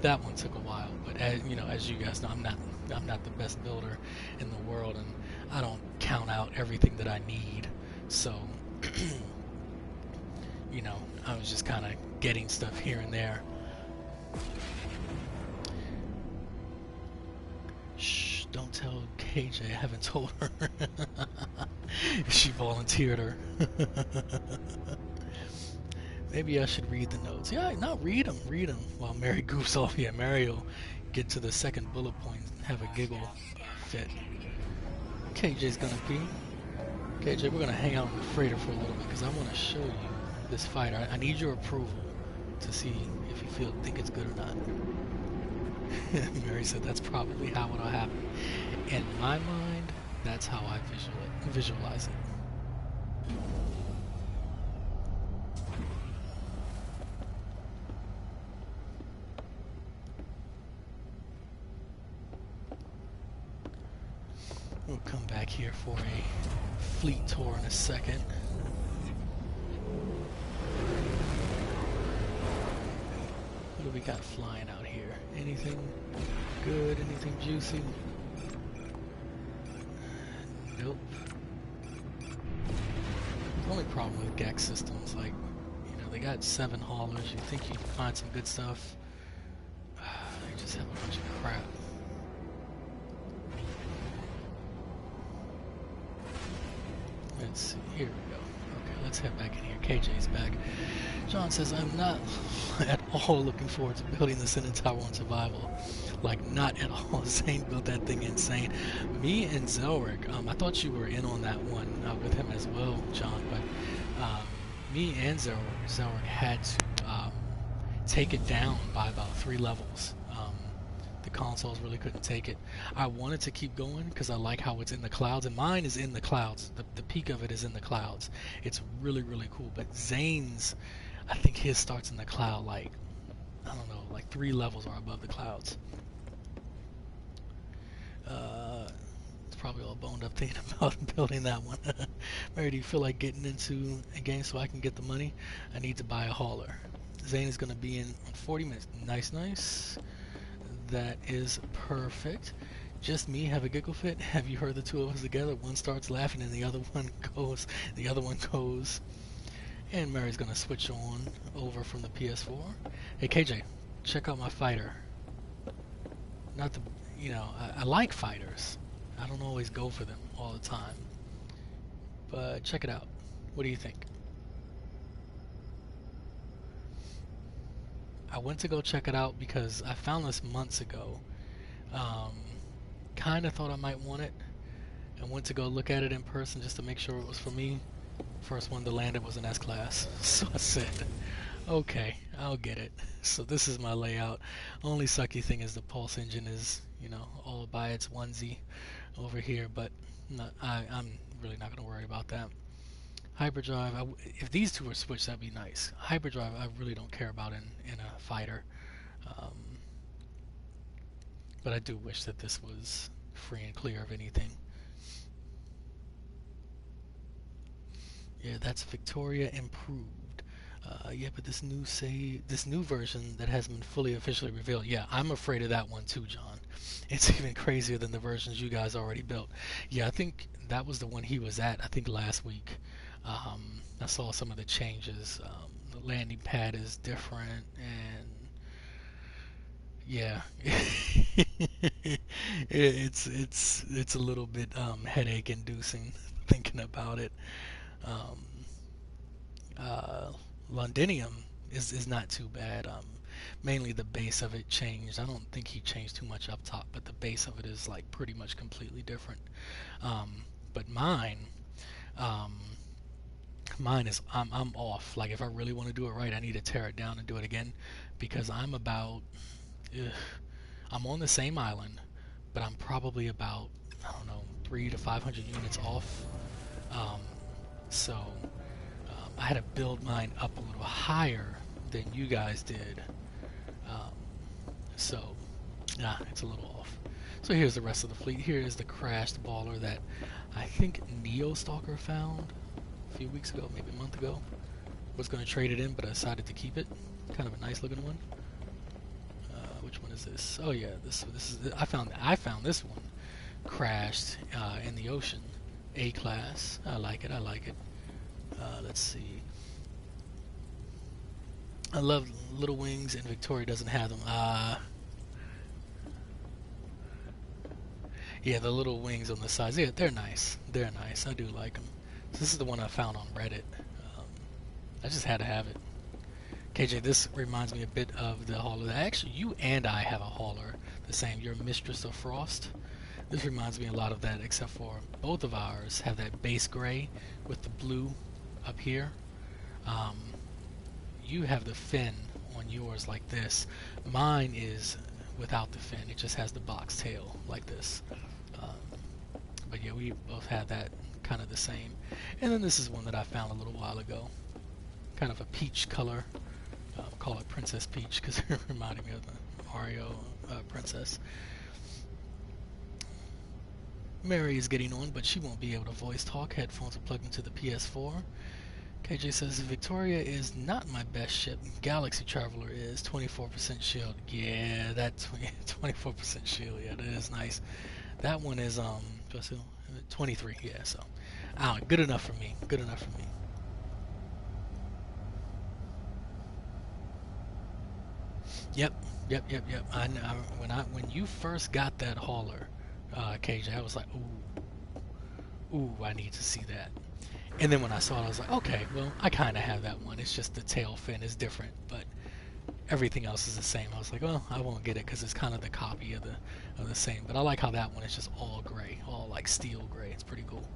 That one took a while, but as you know, as you guys know, I'm not the best builder in the world, and I don't count out everything that I need. So, you know, I was just kind of getting stuff here and there. Shh, don't tell KJ. I haven't told her. She volunteered her. Maybe I should read the notes. Yeah, no, read them while Mary goofs off. Yeah, Mary will get to the second bullet point and have a giggle fit. KJ's gonna be. KJ, we're gonna hang out in the freighter for a little bit because I want to show you this fighter. I need your approval to see if you think it's good or not. Mary said that's probably how it'll happen. In my mind, that's how I visualize it. We'll come back here for a fleet tour in a second. What do we got flying out here? Anything good? Anything juicy? Nope. The only problem with GAC systems, like, you know, they got 7 haulers. You think you can find some good stuff. They just have a bunch of crap. Let's see, here we go. Okay, let's head back in here. KJ's back. John says, I'm not at all looking forward to building the Senate Tower on survival. Like, not at all. Xaine built that thing insane. Me and Zelric, I thought you were in on that one with him as well, John, but me and Zelric had to take it down by about 3 levels. The consoles really couldn't take it. I wanted to keep going because I like how it's in the clouds, and mine is in the clouds. The peak of it is in the clouds. It's really, really cool. But Xaine's, I think his starts in the cloud like, I don't know, like 3 levels are above the clouds. It's probably all boned up thinking about building that one. Mary, do you feel like getting into a game so I can get the money? I need to buy a hauler. Xaine is going to be in 40 minutes. Nice, nice. That is perfect. Just me have a giggle fit. Have you heard the two of us together? One starts laughing and the other one goes. The other one goes. And Mary's gonna switch on over from the PS4. Hey KJ, check out my fighter. Not the, I like fighters. I don't always go for them all the time. But check it out. What do you think? I went to go check it out because I found this months ago. Kind of thought I might want it. And went to go look at it in person just to make sure it was for me. First one to land it was an S-Class. So I said, okay, I'll get it. So this is my layout. Only sucky thing is the pulse engine is, all by its onesie over here. But I'm really not going to worry about that. Hyperdrive, if these two are switched, that'd be nice. Hyperdrive, I really don't care about in a fighter. But I do wish that this was free and clear of anything. Yeah, that's Victoria improved. Yeah, but this new version that hasn't been fully officially revealed. Yeah, I'm afraid of that one too, John. It's even crazier than the versions you guys already built. Yeah, I think that was the one he was at, I think last week. I saw some of the changes. The landing pad is different, and yeah, it's a little bit headache inducing thinking about it. Um, Londinium is not too bad. Mainly the base of it changed. I don't think he changed too much up top, but the base of it is like pretty much completely different. But um, mine is I'm off. Like if I really want to do it right, I need to tear it down and do it again because I'm about I'm on the same island, but I'm probably about, I don't know, 300 to 500 units off. So I had to build mine up a little higher than you guys did. So it's a little off. So here's the rest of the fleet. Here is the crashed baller that I think Neo Stalker found a few weeks ago, maybe a month ago. Was going to trade it in, but I decided to keep it. Kind of a nice looking one. Which one is this? Oh yeah, this is. I found this one crashed in the ocean. A class. I like it. I like it. Let's see. I love Little Wings, and Victoria doesn't have them. Yeah, the little wings on the sides. Yeah, they're nice. They're nice. I do like them. So this is the one I found on Reddit. I just had to have it. KJ, this reminds me a bit of the hauler. Actually, you and I have a hauler the same. You're Mistress of Frost. This reminds me a lot of that, except for both of ours have that base gray with the blue up here. You have the fin on yours like this. Mine is without the fin. It just has the box tail like this. But yeah, we both have that kind of the same. And then this is one that I found a little while ago. Kind of a peach color. Call it Princess Peach because it reminded me of the Mario princess. Mary is getting on, but she won't be able to voice talk. Headphones are plugged into the PS4. KJ says Victoria is not my best ship. Galaxy Traveler is 24% shield. Yeah, that's 24% shield. Yeah, that is nice. That one is 23. Yeah, so good enough for me. Good enough for me. Yep. When you first got that hauler, KJ, I was like, ooh, I need to see that. And then when I saw it, I was like, okay, well, I kind of have that one. It's just the tail fin is different, but everything else is the same. I was like, well, I won't get it because it's kind of the copy of the same. But I like how that one is just all gray, all like steel gray. It's pretty cool.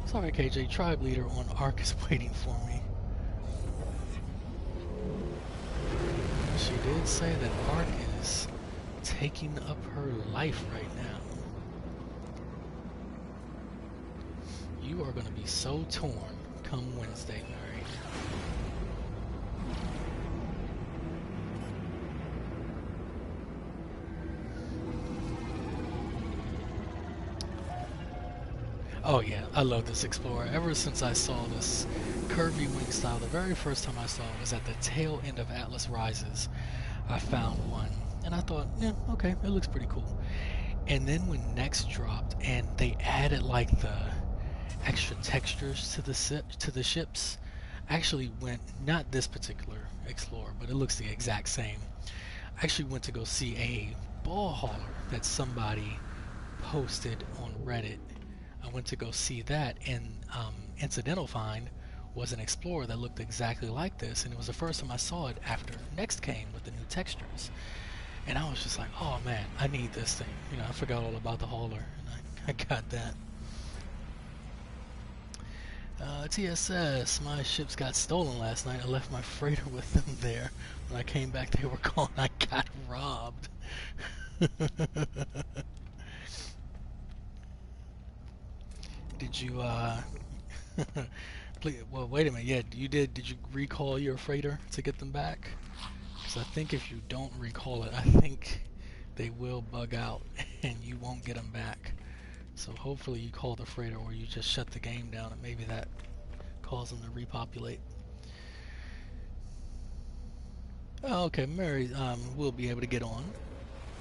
So Sorry, KJ. Tribe leader on Ark is waiting for me. She did say that Ark is taking up her life right now. You are going to be so torn come Wednesday, Mary. Oh yeah, I love this Explorer. Ever since I saw this curvy wing style, the very first time I saw it was at the tail end of Atlas Rises. I found one, and I thought, yeah, okay, it looks pretty cool. And then when Next dropped, and they added like the extra textures to the ships, I actually went, not this particular Explorer, but it looks the exact same. I actually went to go see a ball hauler that somebody posted on Reddit. I went to go see that, and incidental find was an Explorer that looked exactly like this, and it was the first time I saw it after Next came with the new textures. And I was just like, oh man, I need this thing. You know, I forgot all about the hauler, and I got that. TSS, my ships got stolen last night. I left my freighter with them there. When I came back, they were gone. I got robbed. Did you, please, well, wait a minute. Yeah, did you recall your freighter to get them back? Because I think if you don't recall it, I think they will bug out and you won't get them back. So hopefully you call the freighter, or you just shut the game down, and maybe that caused them to repopulate. Oh, okay, Mary will be able to get on.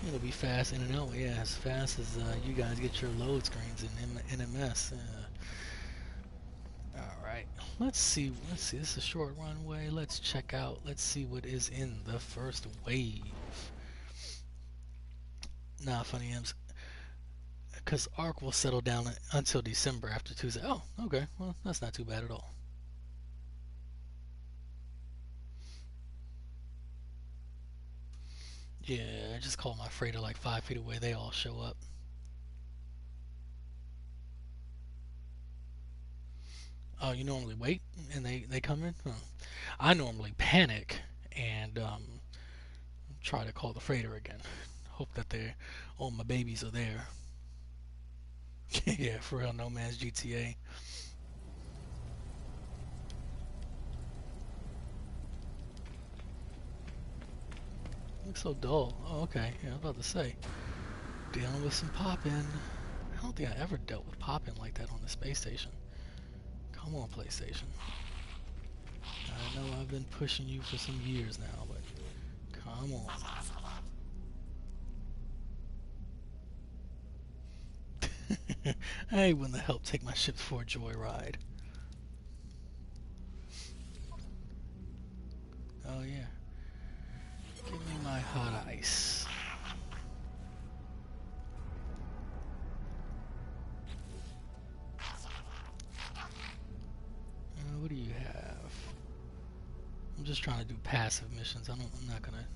It'll be fast in and out. Yeah, as fast as you guys get your load screens in NMS. Alright, let's see. This is a short runway. Let's check out. Let's see what is in the first wave. Nah, funny M's. Because Ark will settle down until December after Tuesday. Oh, okay. Well, that's not too bad at all. Yeah, I just call my freighter like 5 feet away. They all show up. Oh, you normally wait and they come in? Huh. I normally panic and try to call the freighter again. Hope that all my babies are there. Yeah, for real, no man's GTA. Looks so dull. Oh, okay. Yeah, I was about to say. Dealing with some pop-in. I don't think I ever dealt with pop-in like that on the space station. Come on, PlayStation. I know I've been pushing you for some years now, but come on. I ain't willing to help take my ships for a joyride. Oh yeah. Give me my hot ice. What do you have? I'm just trying to do passive missions. I'm not gonna.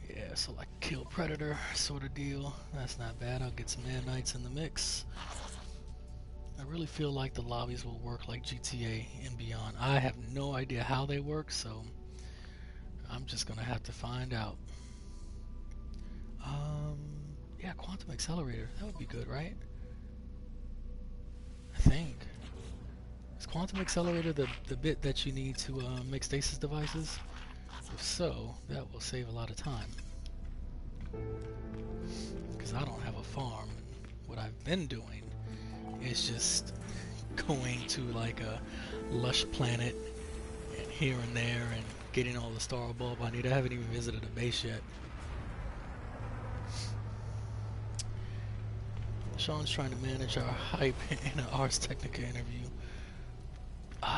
Yeah, so like kill predator sort of deal. That's not bad. I'll get some nanites in the mix. I really feel like the lobbies will work like GTA and beyond. I have no idea how they work, so I'm just gonna have to find out. Yeah, quantum accelerator. That would be good, right? I think. Is quantum accelerator the bit that you need to make stasis devices? If so, that will save a lot of time. Because I don't have a farm. What I've been doing is just going to like a lush planet and here and there and getting all the star bulb I need. I haven't even visited a base yet. Sean's trying to manage our hype in an Ars Technica interview.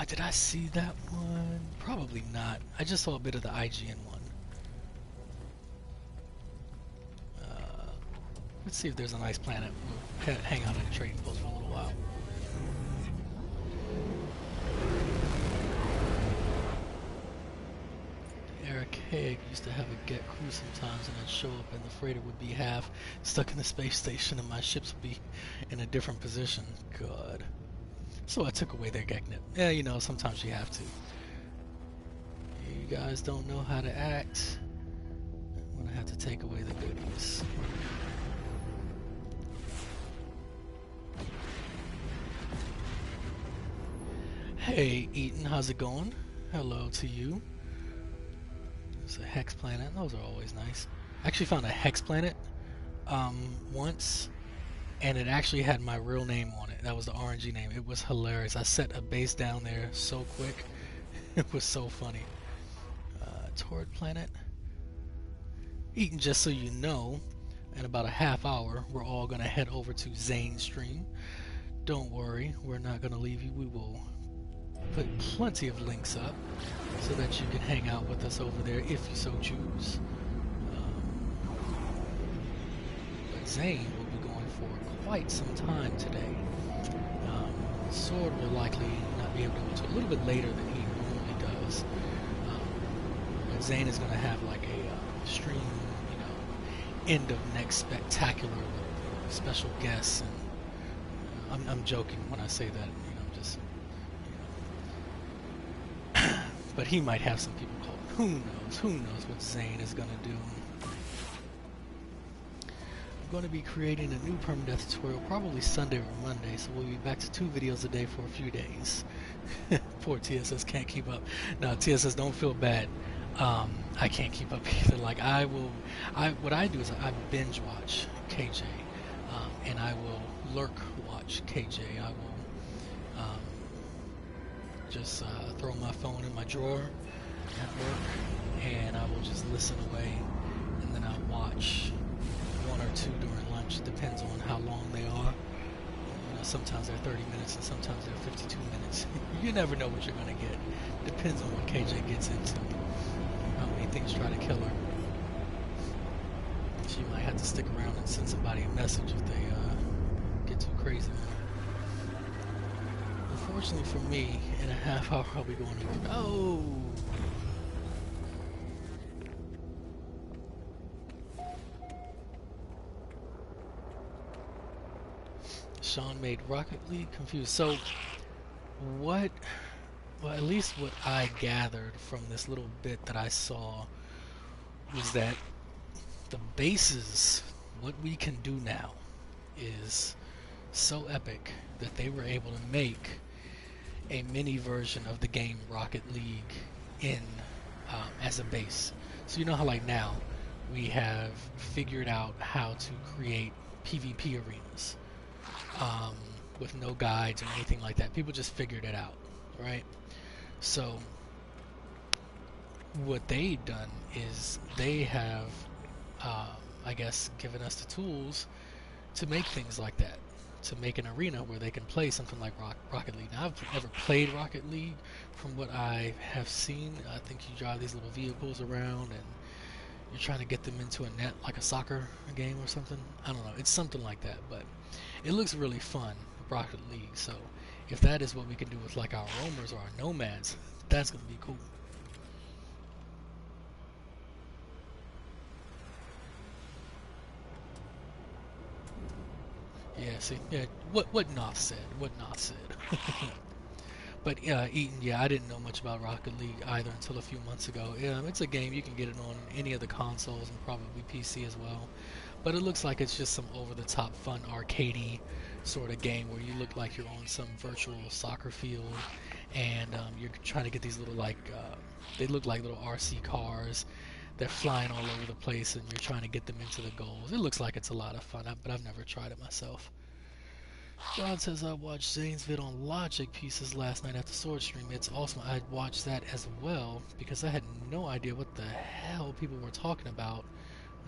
Did I see that one? Probably not. I just saw a bit of the IGN one. Let's see if there's a nice planet. We'll hang out at a trading post for a little while. Eric Haig used to have a get crew sometimes, and I'd show up and the freighter would be half stuck in the space station and my ships would be in a different position. God. So I took away their Geknip. Yeah, you know, sometimes you have to. You guys don't know how to act. I'm gonna have to take away the goodies. Hey, Eaton, how's it going? Hello to you. It's a hex planet. Those are always nice. I actually found a hex planet once, and it actually had my real name on it. That was the RNG name. It was hilarious. I set a base down there so quick. It was so funny. Torrid planet. Eaton, just so you know, in about a half hour, we're all going to head over to Xaine's stream. Don't worry, we're not going to leave you. We will put plenty of links up so that you can hang out with us over there if you so choose. But Xaine will be going for quite some time today. Sword will likely not be able to go to a little bit later than he normally does. But Xaine is going to have like a stream, you know, end of next spectacular with special guests, and I'm joking when I say that, you know, just, you know. But he might have some people called. Who knows what Xaine is going to do. I'm going to be creating a new permadeath tutorial probably Sunday or Monday, so we'll be back to 2 videos a day for a few days. Poor TSS can't keep up. No, TSS, don't feel bad. I can't keep up either. Like, what I do is I binge watch KJ, and I will lurk watch KJ. I will just throw my phone in my drawer at work, and I will just listen away, and then I'll watch 1 or 2 during lunch. Depends on how long they are. You know, sometimes they're 30 minutes, and sometimes they're 52 minutes. You never know what you're going to get. Depends on what KJ gets into. How many things try to kill her. She might have to stick around and send somebody a message if they get too crazy. Unfortunately for me, in a half hour I'll be going to work. Oh! Sean made Rocket League confused. So, what... Well, at least what I gathered from this little bit that I saw was that the bases, what we can do now, is so epic that they were able to make a mini version of the game Rocket League in as a base. So you know how like now we have figured out how to create PvP arenas with no guides or anything like that. People just figured it out, right? So what they've done is they have, I guess, given us the tools to make things like that, to make an arena where they can play something like Rocket League. Now, I've never played Rocket League. From what I have seen, I think you drive these little vehicles around and you're trying to get them into a net like a soccer game or something. I don't know. It's something like that, but it looks really fun, Rocket League. So if that is what we can do with like our roamers or our nomads, that's going to be cool. Yeah, see, yeah, what Noth said, But Eaton, yeah, I didn't know much about Rocket League either until a few months ago. Yeah, it's a game, you can get it on any of the consoles and probably PC as well. But it looks like it's just some over-the-top fun arcadey sort of game where you look like you're on some virtual soccer field and you're trying to get these little like, they look like little RC cars. They're flying all over the place and you're trying to get them into the goals. It looks like it's a lot of fun, but I've never tried it myself. John says I watched Zaine's vid on Logic pieces last night after Sword Stream. It's awesome. I watched that as well because I had no idea what the hell people were talking about.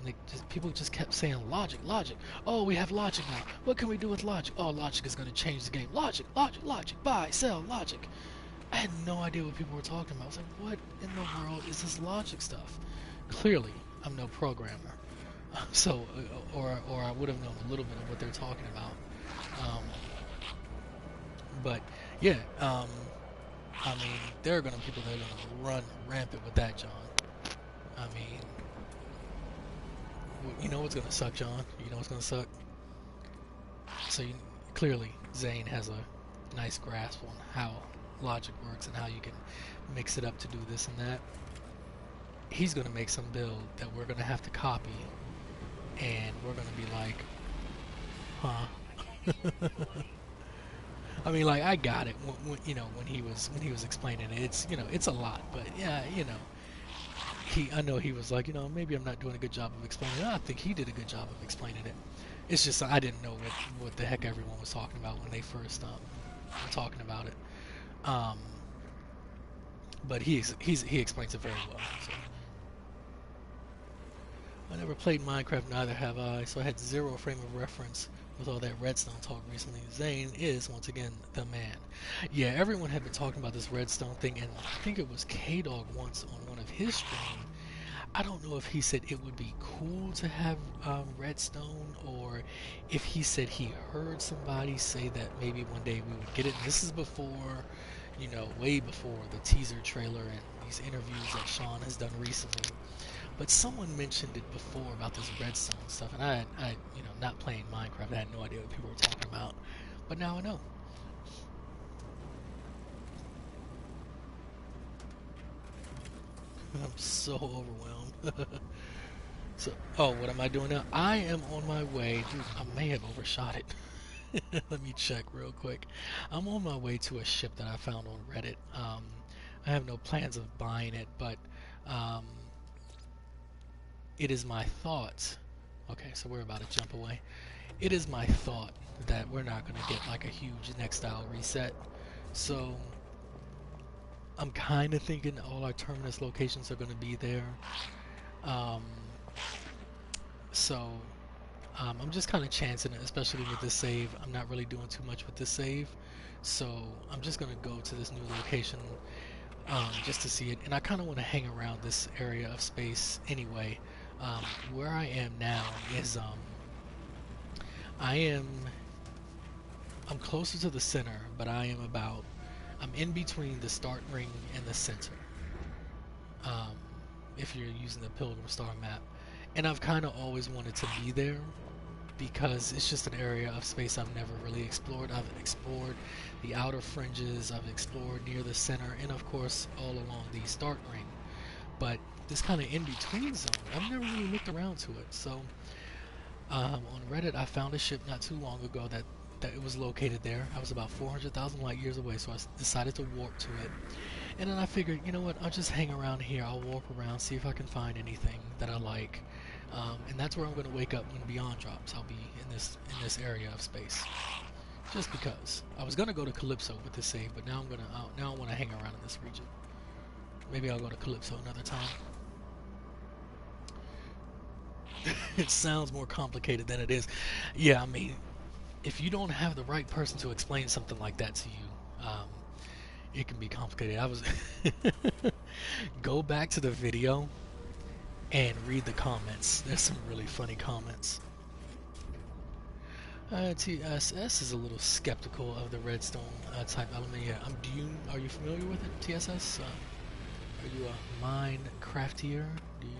And people just kept saying Logic. Oh, we have Logic now. What can we do with Logic? Oh, Logic is going to change the game. Logic. Buy, sell, Logic. I had no idea what people were talking about. I was like, what in the world is this Logic stuff? Clearly, I'm no programmer. So, or I would have known a little bit of what they're talking about. But yeah, I mean, there are going to be people that are going to run rampant with that, John. I mean, you know what's going to suck, John? You know what's going to suck? So clearly, Xaine has a nice grasp on how logic works and how you can mix it up to do this and that. He's gonna make some build that we're gonna have to copy, and we're gonna be like, huh? I mean, like, I got it when he was explaining it. It's it's a lot, but yeah, I know he was like, maybe I'm not doing a good job of explaining it. I think he did a good job of explaining it. It's just I didn't know what the heck everyone was talking about when they first were talking about it. Um, but he explains it very well. So. I never played Minecraft, neither have I, so I had zero frame of reference with all that redstone talk recently. Xaine is, once again, the man. Yeah, everyone had been talking about this redstone thing, and I think it was K-Dog once on one of his streams. I don't know if he said it would be cool to have redstone, or if he said he heard somebody say that maybe one day we would get it. And this is before, way before the teaser trailer and these interviews that Sean has done recently. But someone mentioned it before about this redstone stuff, and I not playing Minecraft, I had no idea what people were talking about. But now I know. I'm so overwhelmed. So, what am I doing now? I am on my way. Dude, I may have overshot it. Let me check real quick. I'm on my way to a ship that I found on Reddit. I have no plans of buying it, but it is my thought. Okay, so we're about to jump away. It is my thought that we're not going to get like a huge next style reset. So I'm kind of thinking all our terminus locations are going to be there. I'm just kind of chancing it, especially with this save. I'm not really doing too much with this save. So I'm just going to go to this new location just to see it. And I kind of want to hang around this area of space anyway. Where I am now is I'm closer to the center, but I'm in between the start ring and the center. If you're using the Pilgrim Star map, and I've kind of always wanted to be there because it's just an area of space I've never really explored. I've explored the outer fringes, I've explored near the center, and of course all along the start ring. But this kind of in-between zone, I've never really looked around to it. So on Reddit, I found a ship not too long ago that it was located there. I was about 400,000 light years away, so I decided to warp to it. And then I figured, you know what, I'll just hang around here. I'll warp around, see if I can find anything that I like. And that's where I'm going to wake up when Beyond drops. I'll be in this area of space. Just because. I was going to go to Calypso with this save, but now I want to hang around in this region. Maybe I'll go to Calypso another time. It sounds more complicated than it is. Yeah, I mean, if you don't have the right person to explain something like that to you, it can be complicated. Go back to the video and read the comments. There's some really funny comments. TSS is a little skeptical of the redstone type element. Yeah, are you familiar with it, TSS? Are you a Minecraftier? Do you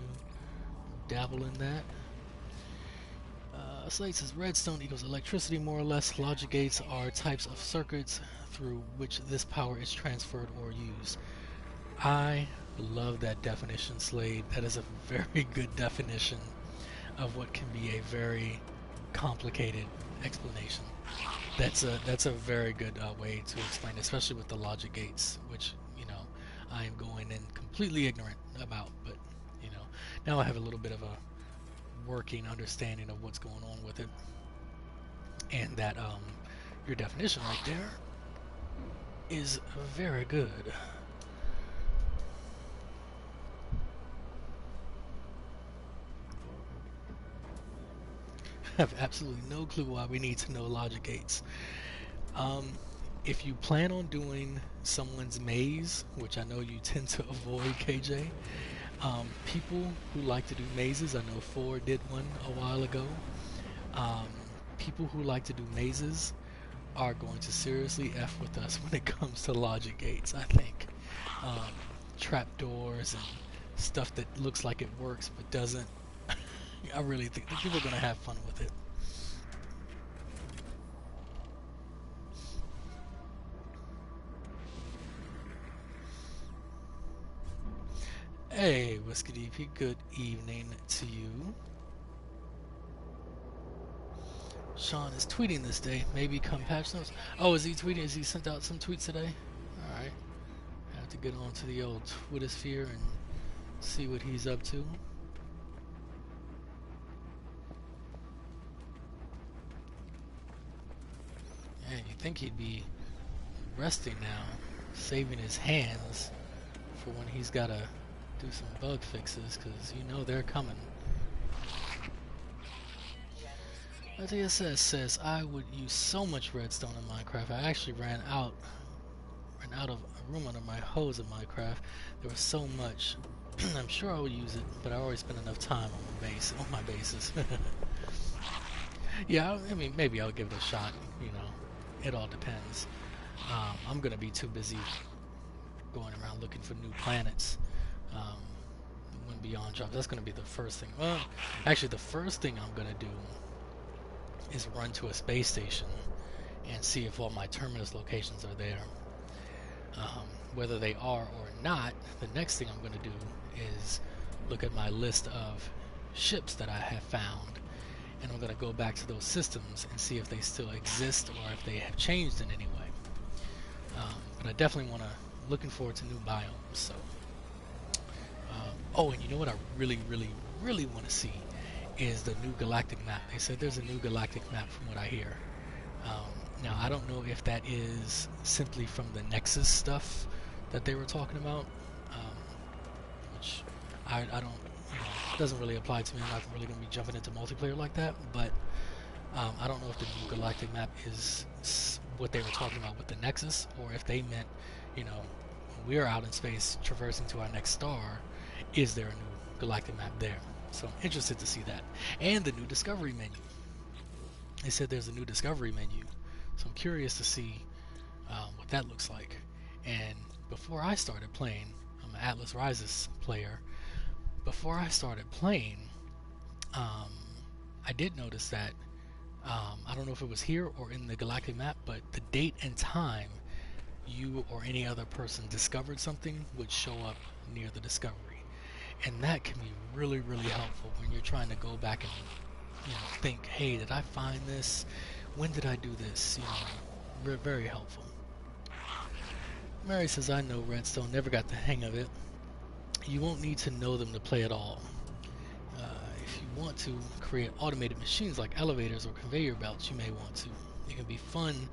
dabble in that? Slate says redstone equals electricity, more or less. Logic gates are types of circuits through which this power is transferred or used. I love that definition, Slade. That is a very good definition of what can be a very complicated explanation. That's a very good way to explain, especially with the logic gates, which I am going in completely ignorant about. But now I have a little bit of a working understanding of what's going on with it, and that your definition right there is very good. I have absolutely no clue why we need to know logic gates. If you plan on doing someone's maze, which I know you tend to avoid, KJ, people who like to do mazes, I know Ford did one a while ago. People who like to do mazes are going to seriously F with us when it comes to logic gates, I think. Trapdoors and stuff that looks like it works but doesn't. I really think that people are going to have fun with it. Hey, Whiskey DP, good evening to you. Sean is tweeting this day. Maybe come patch notes. Oh, is he tweeting? Has he sent out some tweets today? Alright. Have to get on to the old Twitter sphere and see what he's up to. Man, you think he'd be resting now, saving his hands for when he's got to do some bug fixes, because you know they're coming. DSS says I would use so much redstone in Minecraft. I actually ran out of room under my hose in Minecraft. There was so much. I'm sure I would use it, but I always spend enough time on my bases. Yeah, I mean, maybe I'll give it a shot. You know, it all depends. I'm gonna be too busy going around looking for new planets. When Beyond drops, that's gonna be the first thing. Well, actually, the first thing I'm gonna do is run to a space station and see if all my terminus locations are there. Whether they are or not, the next thing I'm going to do is look at my list of ships that I have found, and I'm going to go back to those systems and see if they still exist or if they have changed in any way. But I definitely looking forward to new biomes. So, oh, and you know what I really want to see is the new galactic map. They said there's a new galactic map from what I hear. Now I don't know if that is simply from the Nexus stuff that they were talking about, which I don't, doesn't really apply to me. I'm not really going to be jumping into multiplayer like that, but I don't know if the new galactic map is what they were talking about with the Nexus, or if they meant, when we're out in space traversing to our next star, is there a new galactic map there? So I'm interested to see that. And the new discovery menu. They said there's a new discovery menu. So I'm curious to see what that looks like. And before I started playing, I'm an Atlas Rises player. Before I started playing, I did notice that, I don't know if it was here or in the galactic map, but the date and time you or any other person discovered something would show up near the discovery. And that can be really helpful when you're trying to go back and think, hey, did I find this? When did I do this? Very helpful. Mary says, I know Redstone, never got the hang of it. You won't need to know them to play at all. If you want to create automated machines like elevators or conveyor belts, you may want to. It can be fun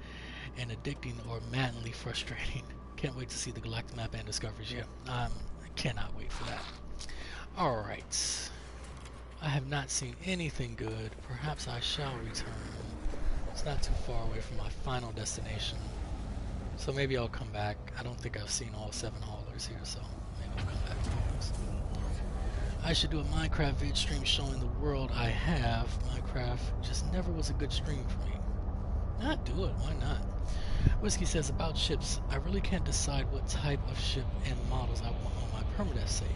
and addicting or madly frustrating. Can't wait to see the galactic map and discoveries. Yeah, I cannot wait for that. Alright. I have not seen anything good. Perhaps I shall return. It's not too far away from my final destination. So maybe I'll come back. I don't think I've seen all 7 haulers here, so maybe I'll come back. I should do a Minecraft vid stream showing the world I have. Minecraft just never was a good stream for me. Not do it, why not? Whiskey says, about ships, I really can't decide what type of ship and models I want on my permanent save.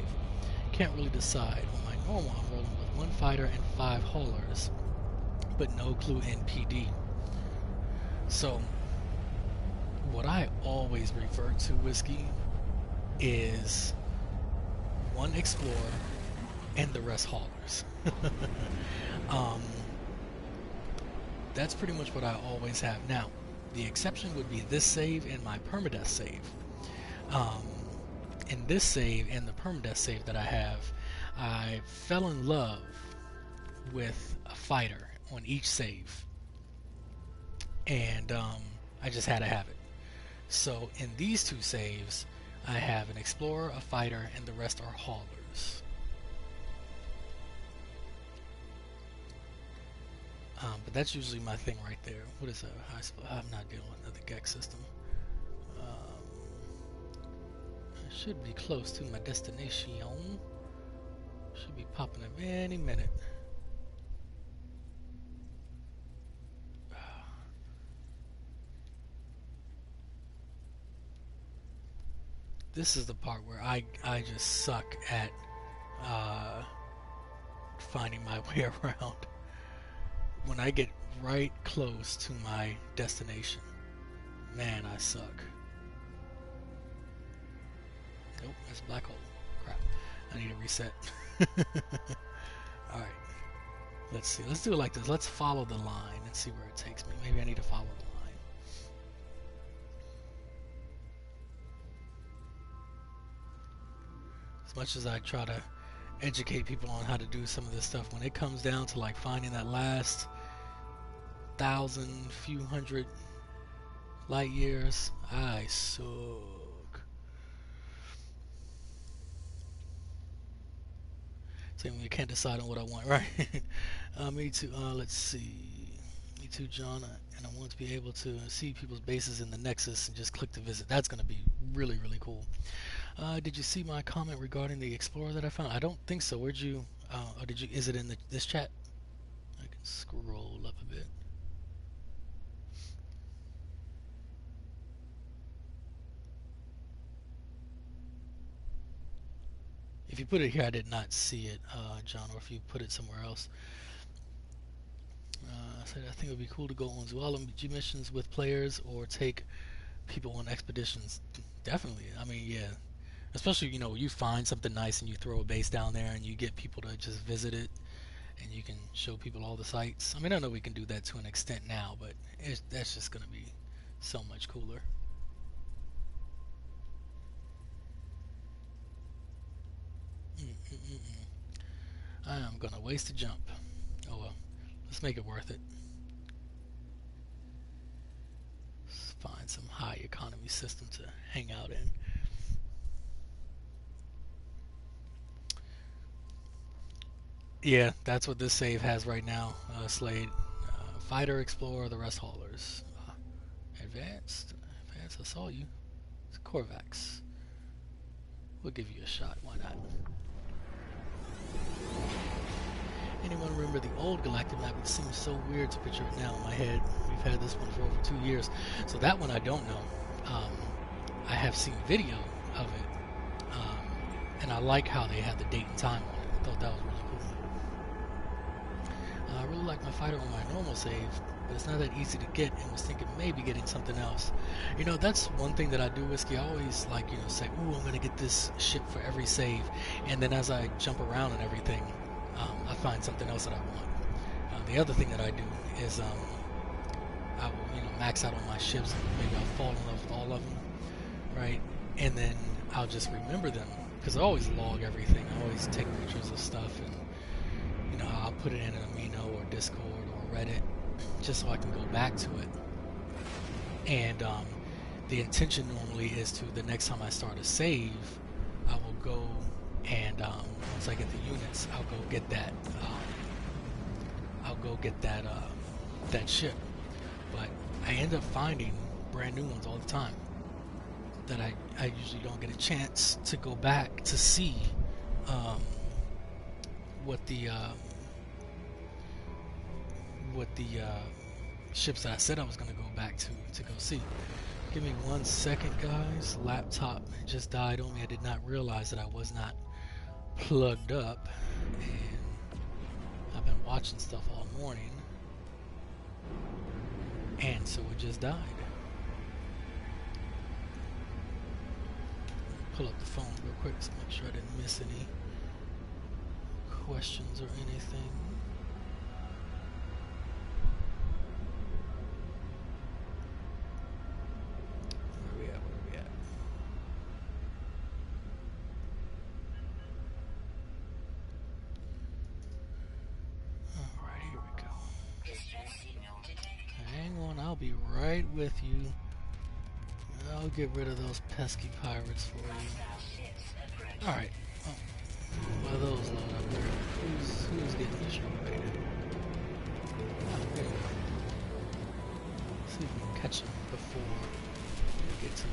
Can't really decide. On my normal, I'm rolling with 1 fighter and 5 haulers, but no clue in PD. So, what I always revert to, Whiskey, is 1 explorer and the rest haulers. That's pretty much what I always have. Now, the exception would be this save and my permadeath save. In this save and the permadeath save that I have, I fell in love with a fighter on each save, and I just had to have it. So in these 2 saves, I have an explorer, a fighter, and the rest are haulers. But that's usually my thing right there. What is that? I'm not dealing with another GEX system. I should be close to my destination. Should be popping up any minute. This is the part where I just suck at finding my way around. When I get right close to my destination, man, I suck. Nope, that's a black hole. Crap. I need a reset. Alright. Let's see. Let's do it like this. Let's follow the line and see where it takes me. Maybe I need to follow the line. As much as I try to educate people on how to do some of this stuff, when it comes down to like finding that last 1,000, few hundred light years, I suck. Same when you can't decide on what I want, right? Me too. Let's see. Me too, John. And I want to be able to see people's bases in the Nexus and just click to visit. That's going to be really, really cool. Did you see my comment regarding the Explorer that I found? I don't think so. Where'd you? Or did you? Is it in this chat? I can scroll up a bit. If you put it here, I did not see it, John, or if you put it somewhere else. I said I think it would be cool to go on zoology missions with players or take people on expeditions. Definitely. I mean, yeah. Especially, you know, you find something nice and you throw a base down there and you get people to just visit it and you can show people all the sights. I mean, I know we can do that to an extent now, but that's just going to be so much cooler. I am going to waste a jump. Oh well. Let's make it worth it. Let's find some high economy system to hang out in. Yeah, that's what this save has right now, Slade. Fighter, Explorer, the rest haulers. Advanced, I saw you. It's Corvax. We'll give you a shot, why not? Anyone remember the old Galactic map? It seems so weird to picture it now in my head. We've had this one for over 2 years. So that one I don't know. I have seen video of it. And I like how they had the date and time on it. I thought that was really cool. I really like my fighter on my normal save, but it's not that easy to get, and was thinking maybe getting something else. You know, that's one thing that I do, Whiskey. I always like, you know, say, ooh, I'm going to get this ship for every save. And then as I jump around and everything, I find something else that I want. The other thing that I do is I will, you know, max out on my ships, and maybe I'll fall in love with all of them, right? And then I'll just remember them, because I always log everything. I always take pictures of stuff, and you know, I'll put it in an Amino or Discord or Reddit, just so I can go back to it. And the intention normally is to, the next time I start a save, I will go and once I get the units, I'll go get that. That ship. But I end up finding brand new ones all the time that I usually don't get a chance to go back to see what the ships that I said I was going to go back to go see. Give me 1 second, guys. Laptop just died on me. I did not realize that I was not plugged up, and I've been watching stuff all morning, and so it just died. Pull up the phone real quick to make sure I didn't miss any questions or anything. Where are we at? Alright, here we go. Hang on, I'll be right with you. I'll get rid of those pesky pirates for you. Alright. Oh. While those load up there, who's getting destroyed? Oh, there we go. See if we can catch them before we get to the...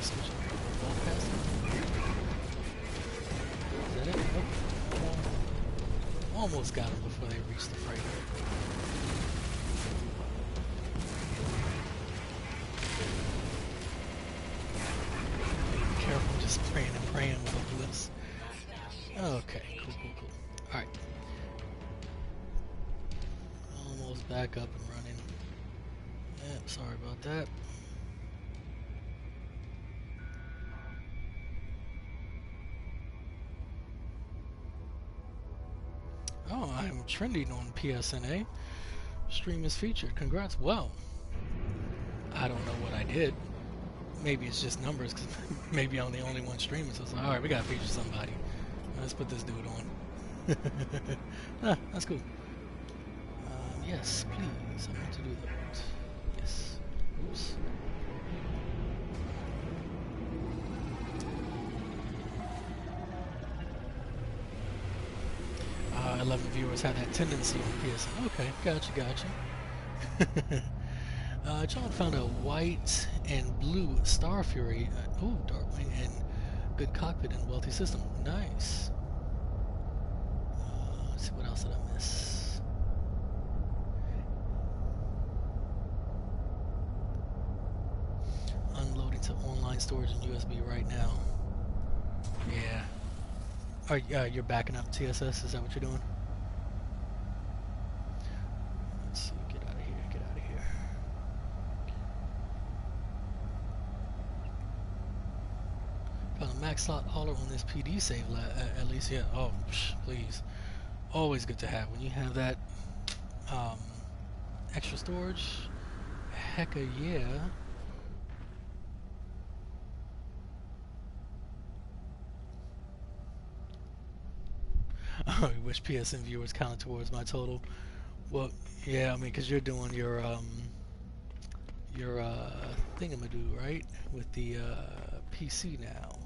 Switch it both past them. Is that it? Nope. Almost got them before they reached the freighter. Be careful, just praying and praying with the bliss. Okay, cool. Alright. Almost back up and running. Yep, sorry about that. Oh, I'm trending on PSNA. Stream is featured. Congrats. Well, I don't know what I did. Maybe it's just numbers, because maybe I'm the only one streaming. So it's like, alright, we gotta feature somebody. Let's put this dude on. That's cool. Yes, please. I want to do that. Yes. Oops. 11 viewers have that tendency on PSN. Okay, gotcha. John found a white and blue Star Fury. Darkwing and good cockpit and wealthy system. Nice. Let's see, what else did I miss? Unloading to online storage and USB right now. Yeah. You're backing up TSS? Is that what you're doing? Let's see. Get out of here. Found a max slot hauler on this PD save at least. Yeah. Oh, please. Always good to have when you have that extra storage. Hecka yeah. I wish PSN viewers counted towards my total. Well, yeah, I mean, because you're doing your thingamadoo, right? With the PC now.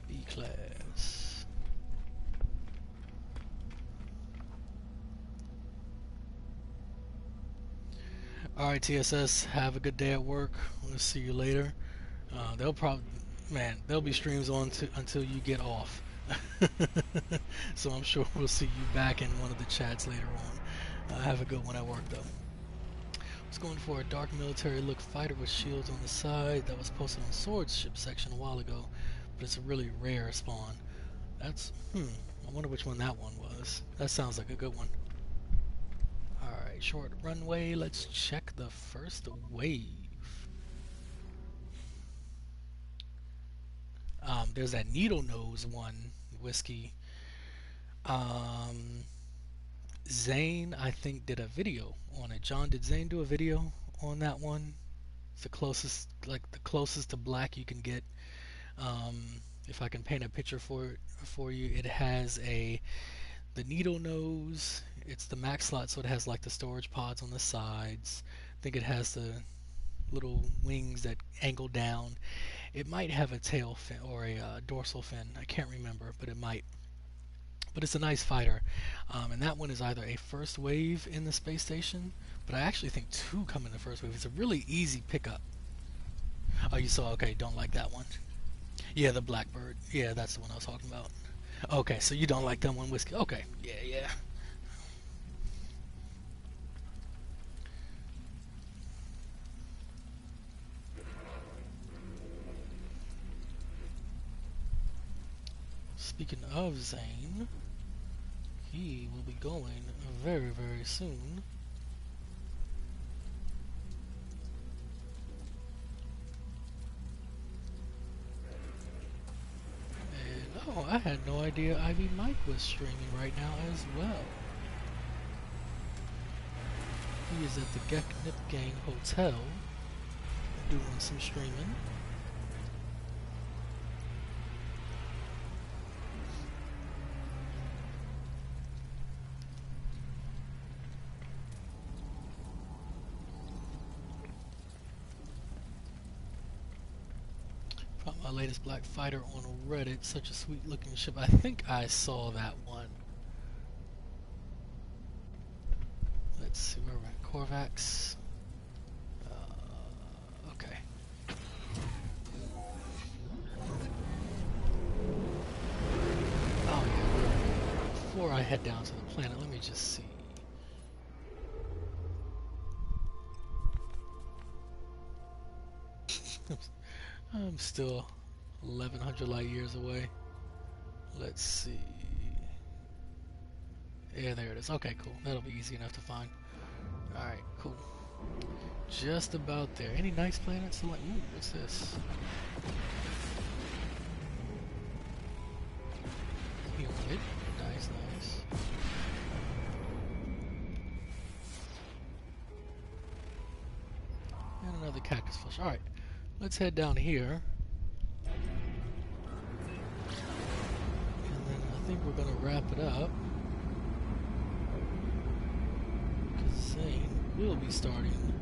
B class. Alright, TSS, have a good day at work. We'll see you later. There'll be streams on until you get off. So I'm sure we'll see you back in one of the chats later on. Have a good one at work, though. I was going for a dark military look fighter with shields on the side that was posted on Swords ship section a while ago, but it's a really rare spawn. That's, I wonder which one that one was. That sounds like a good one. Alright, short runway. Let's check the first wave. There's that needle nose one, whiskey. Xaine, I think, did a video on it. John, did Xaine do a video on that one? It's the closest to black you can get. If I can paint a picture for you, it has the needle nose. It's the max slot, so it has like the storage pods on the sides. I think it has the little wings that angle down. It might have a tail fin or a dorsal fin. I can't remember, but it might. But it's a nice fighter. And that one is either a first wave in the space station, but I actually think two come in the first wave. It's a really easy pickup. Oh, you saw? Okay, don't like that one. Yeah, the Blackbird. Yeah, that's the one I was talking about. Okay, so you don't like that one, whiskey. Okay, yeah. Speaking of Xaine, he will be going very, very soon. And oh, I had no idea Ivy Mike was streaming right now as well. He is at the Geknip Gang Hotel doing some streaming. My latest black fighter on Reddit, such a sweet looking ship. I think I saw that one. Let's see where we're at. Corvax. head down to the planet. Let me just see. I'm still 1,100 light years away. Let's see. Yeah, there it is. Okay, cool. That'll be easy enough to find. Alright, cool. Just about there. Any nice planets? Ooh, what's this? Humid. Nice, nice. And another cactus flesh. Alright, let's head down here. And then I think we're going to wrap it up. Because Xaine will be starting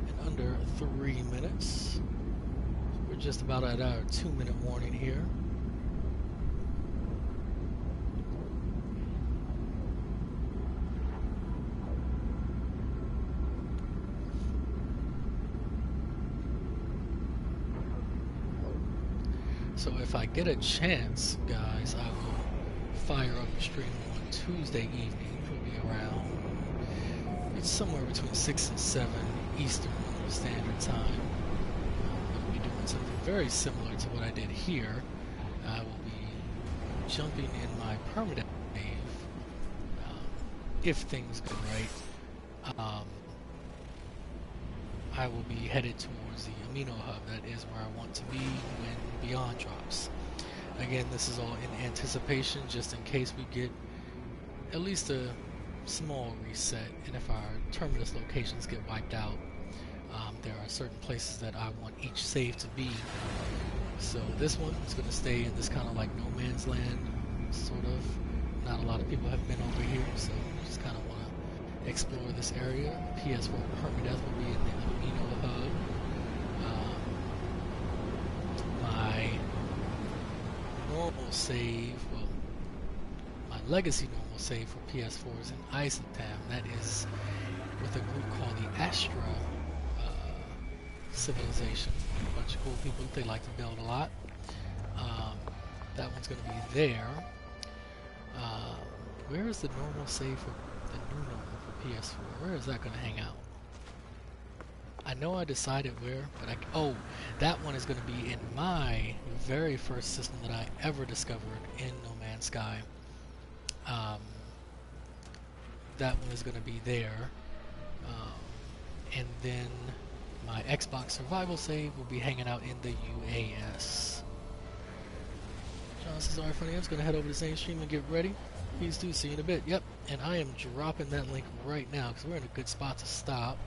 in under 3 minutes. We're just about at our 2-minute warning here. So if I get a chance, guys, I will fire up a stream on Tuesday evening. It'll be around, it's somewhere between 6 and 7 Eastern Standard Time. I'll be doing something very similar to what I did here. I will be jumping in my permanent wave, if things go right. I will be headed towards the amino hub. That is where I want to be when Beyond drops. Again, this is all in anticipation, just in case we get at least a small reset, and if our terminus locations get wiped out, there are certain places that I want each save to be. So this one is going to stay in this kind of like no man's land, sort of. Not a lot of people have been over here, so just kind of want to explore this area. PS4 Permadeath will be in the amino hub. My normal save, well, my legacy normal save for PS4 is in Isotam. That is with a group called the Astra Civilization. A bunch of cool people. They like to build a lot. That one's going to be there. Where is the normal save for the new normal for PS4? Where is that going to hang out? I know I decided where, but oh, that one is going to be in my very first system that I ever discovered in No Man's Sky. That one is going to be there. And then my Xbox survival save will be hanging out in the UAS. John says, alright, funny, I'm just going to head over to Xaine stream and get ready. Please do, see you in a bit. Yep, and I am dropping that link right now because we're in a good spot to stop.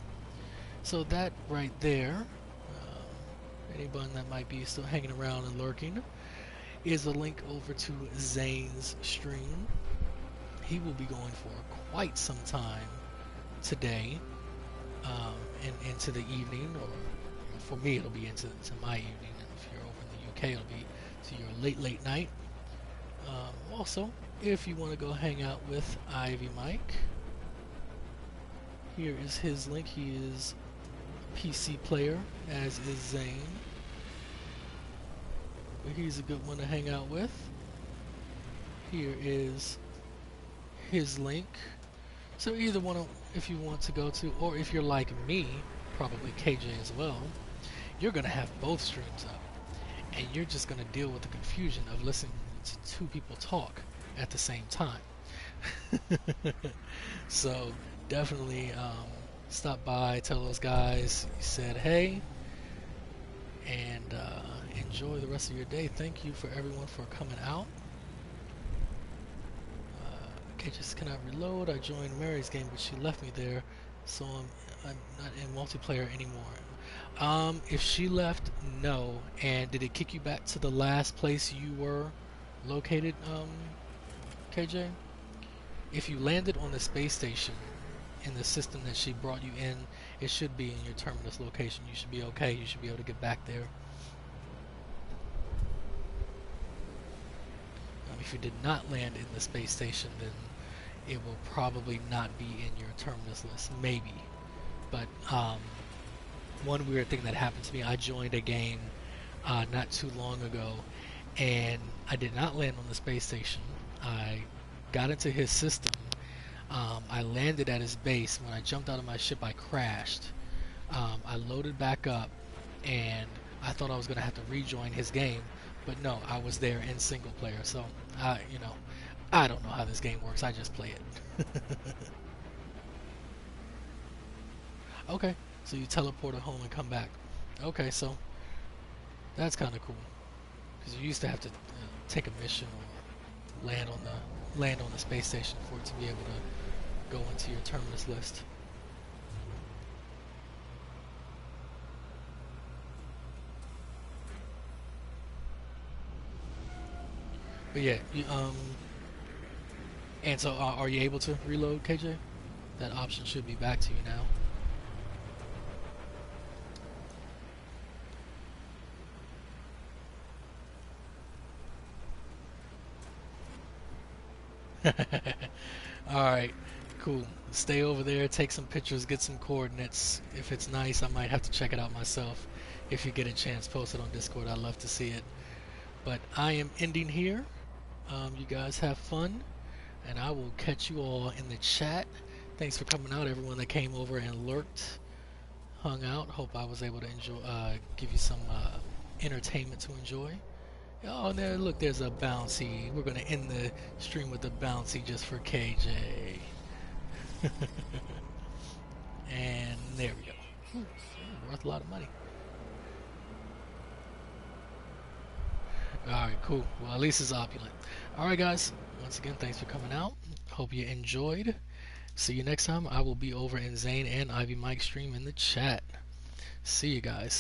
So that right there, anyone that might be still hanging around and lurking, is a link over to Xaine's stream. He will be going for quite some time today, and into the evening, or for me it'll be into my evening, and if you're over in the UK it'll be to your late night. Also, if you want to go hang out with Ivy Mike, here is his link. He is a PC player, as is Xaine. But he's a good one to hang out with. Here is his link. So either one, if you want to go to, or if you're like me, probably KJ as well, you're going to have both streams up. And you're just going to deal with the confusion of listening to two people talk at the same time. So definitely stop by, tell those guys you said hey, and enjoy the rest of your day. Thank you for everyone for coming out. Okay, just cannot reload. I joined Mary's game, but she left me there, so I'm not in multiplayer anymore. If she left, no. And did it kick you back to the last place you were located, KJ? If you landed on the space station in the system that she brought you in, it should be in your terminus location. You should be okay. You should be able to get back there. If you did not land in the space station, then it will probably not be in your terminus list. Maybe. But one weird thing that happened to me, I joined a game not too long ago, and I did not land on the space station. I got into his system. I landed at his base. When I jumped out of my ship, I crashed. I loaded back up, and I thought I was going to have to rejoin his game, but no, I was there in single player. So, I don't know how this game works. I just play it. Okay, so you teleport home and come back. Okay, so that's kind of cool. Because you used to have to take a mission or land on the space station for it to be able to go into your terminus list. But yeah, and so are you able to reload, KJ? That option should be back to you now. Alright, cool. Stay over there, take some pictures, get some coordinates. If it's nice, I might have to check it out myself. If you get a chance, post it on Discord. I'd love to see it. But I am ending here. You guys have fun, and I will catch you all in the chat. Thanks for coming out, everyone that came over and lurked, hung out. Hope I was able to give you some entertainment to enjoy. Oh, there, look, there's a bouncy. We're gonna end the stream with a bouncy just for KJ. And there we go. Ooh, worth a lot of money. Alright, cool. Well, at least it's opulent. Alright, guys. Once again, thanks for coming out. Hope you enjoyed. See you next time. I will be over in Xaine and Ivy Mike stream in the chat. See you guys.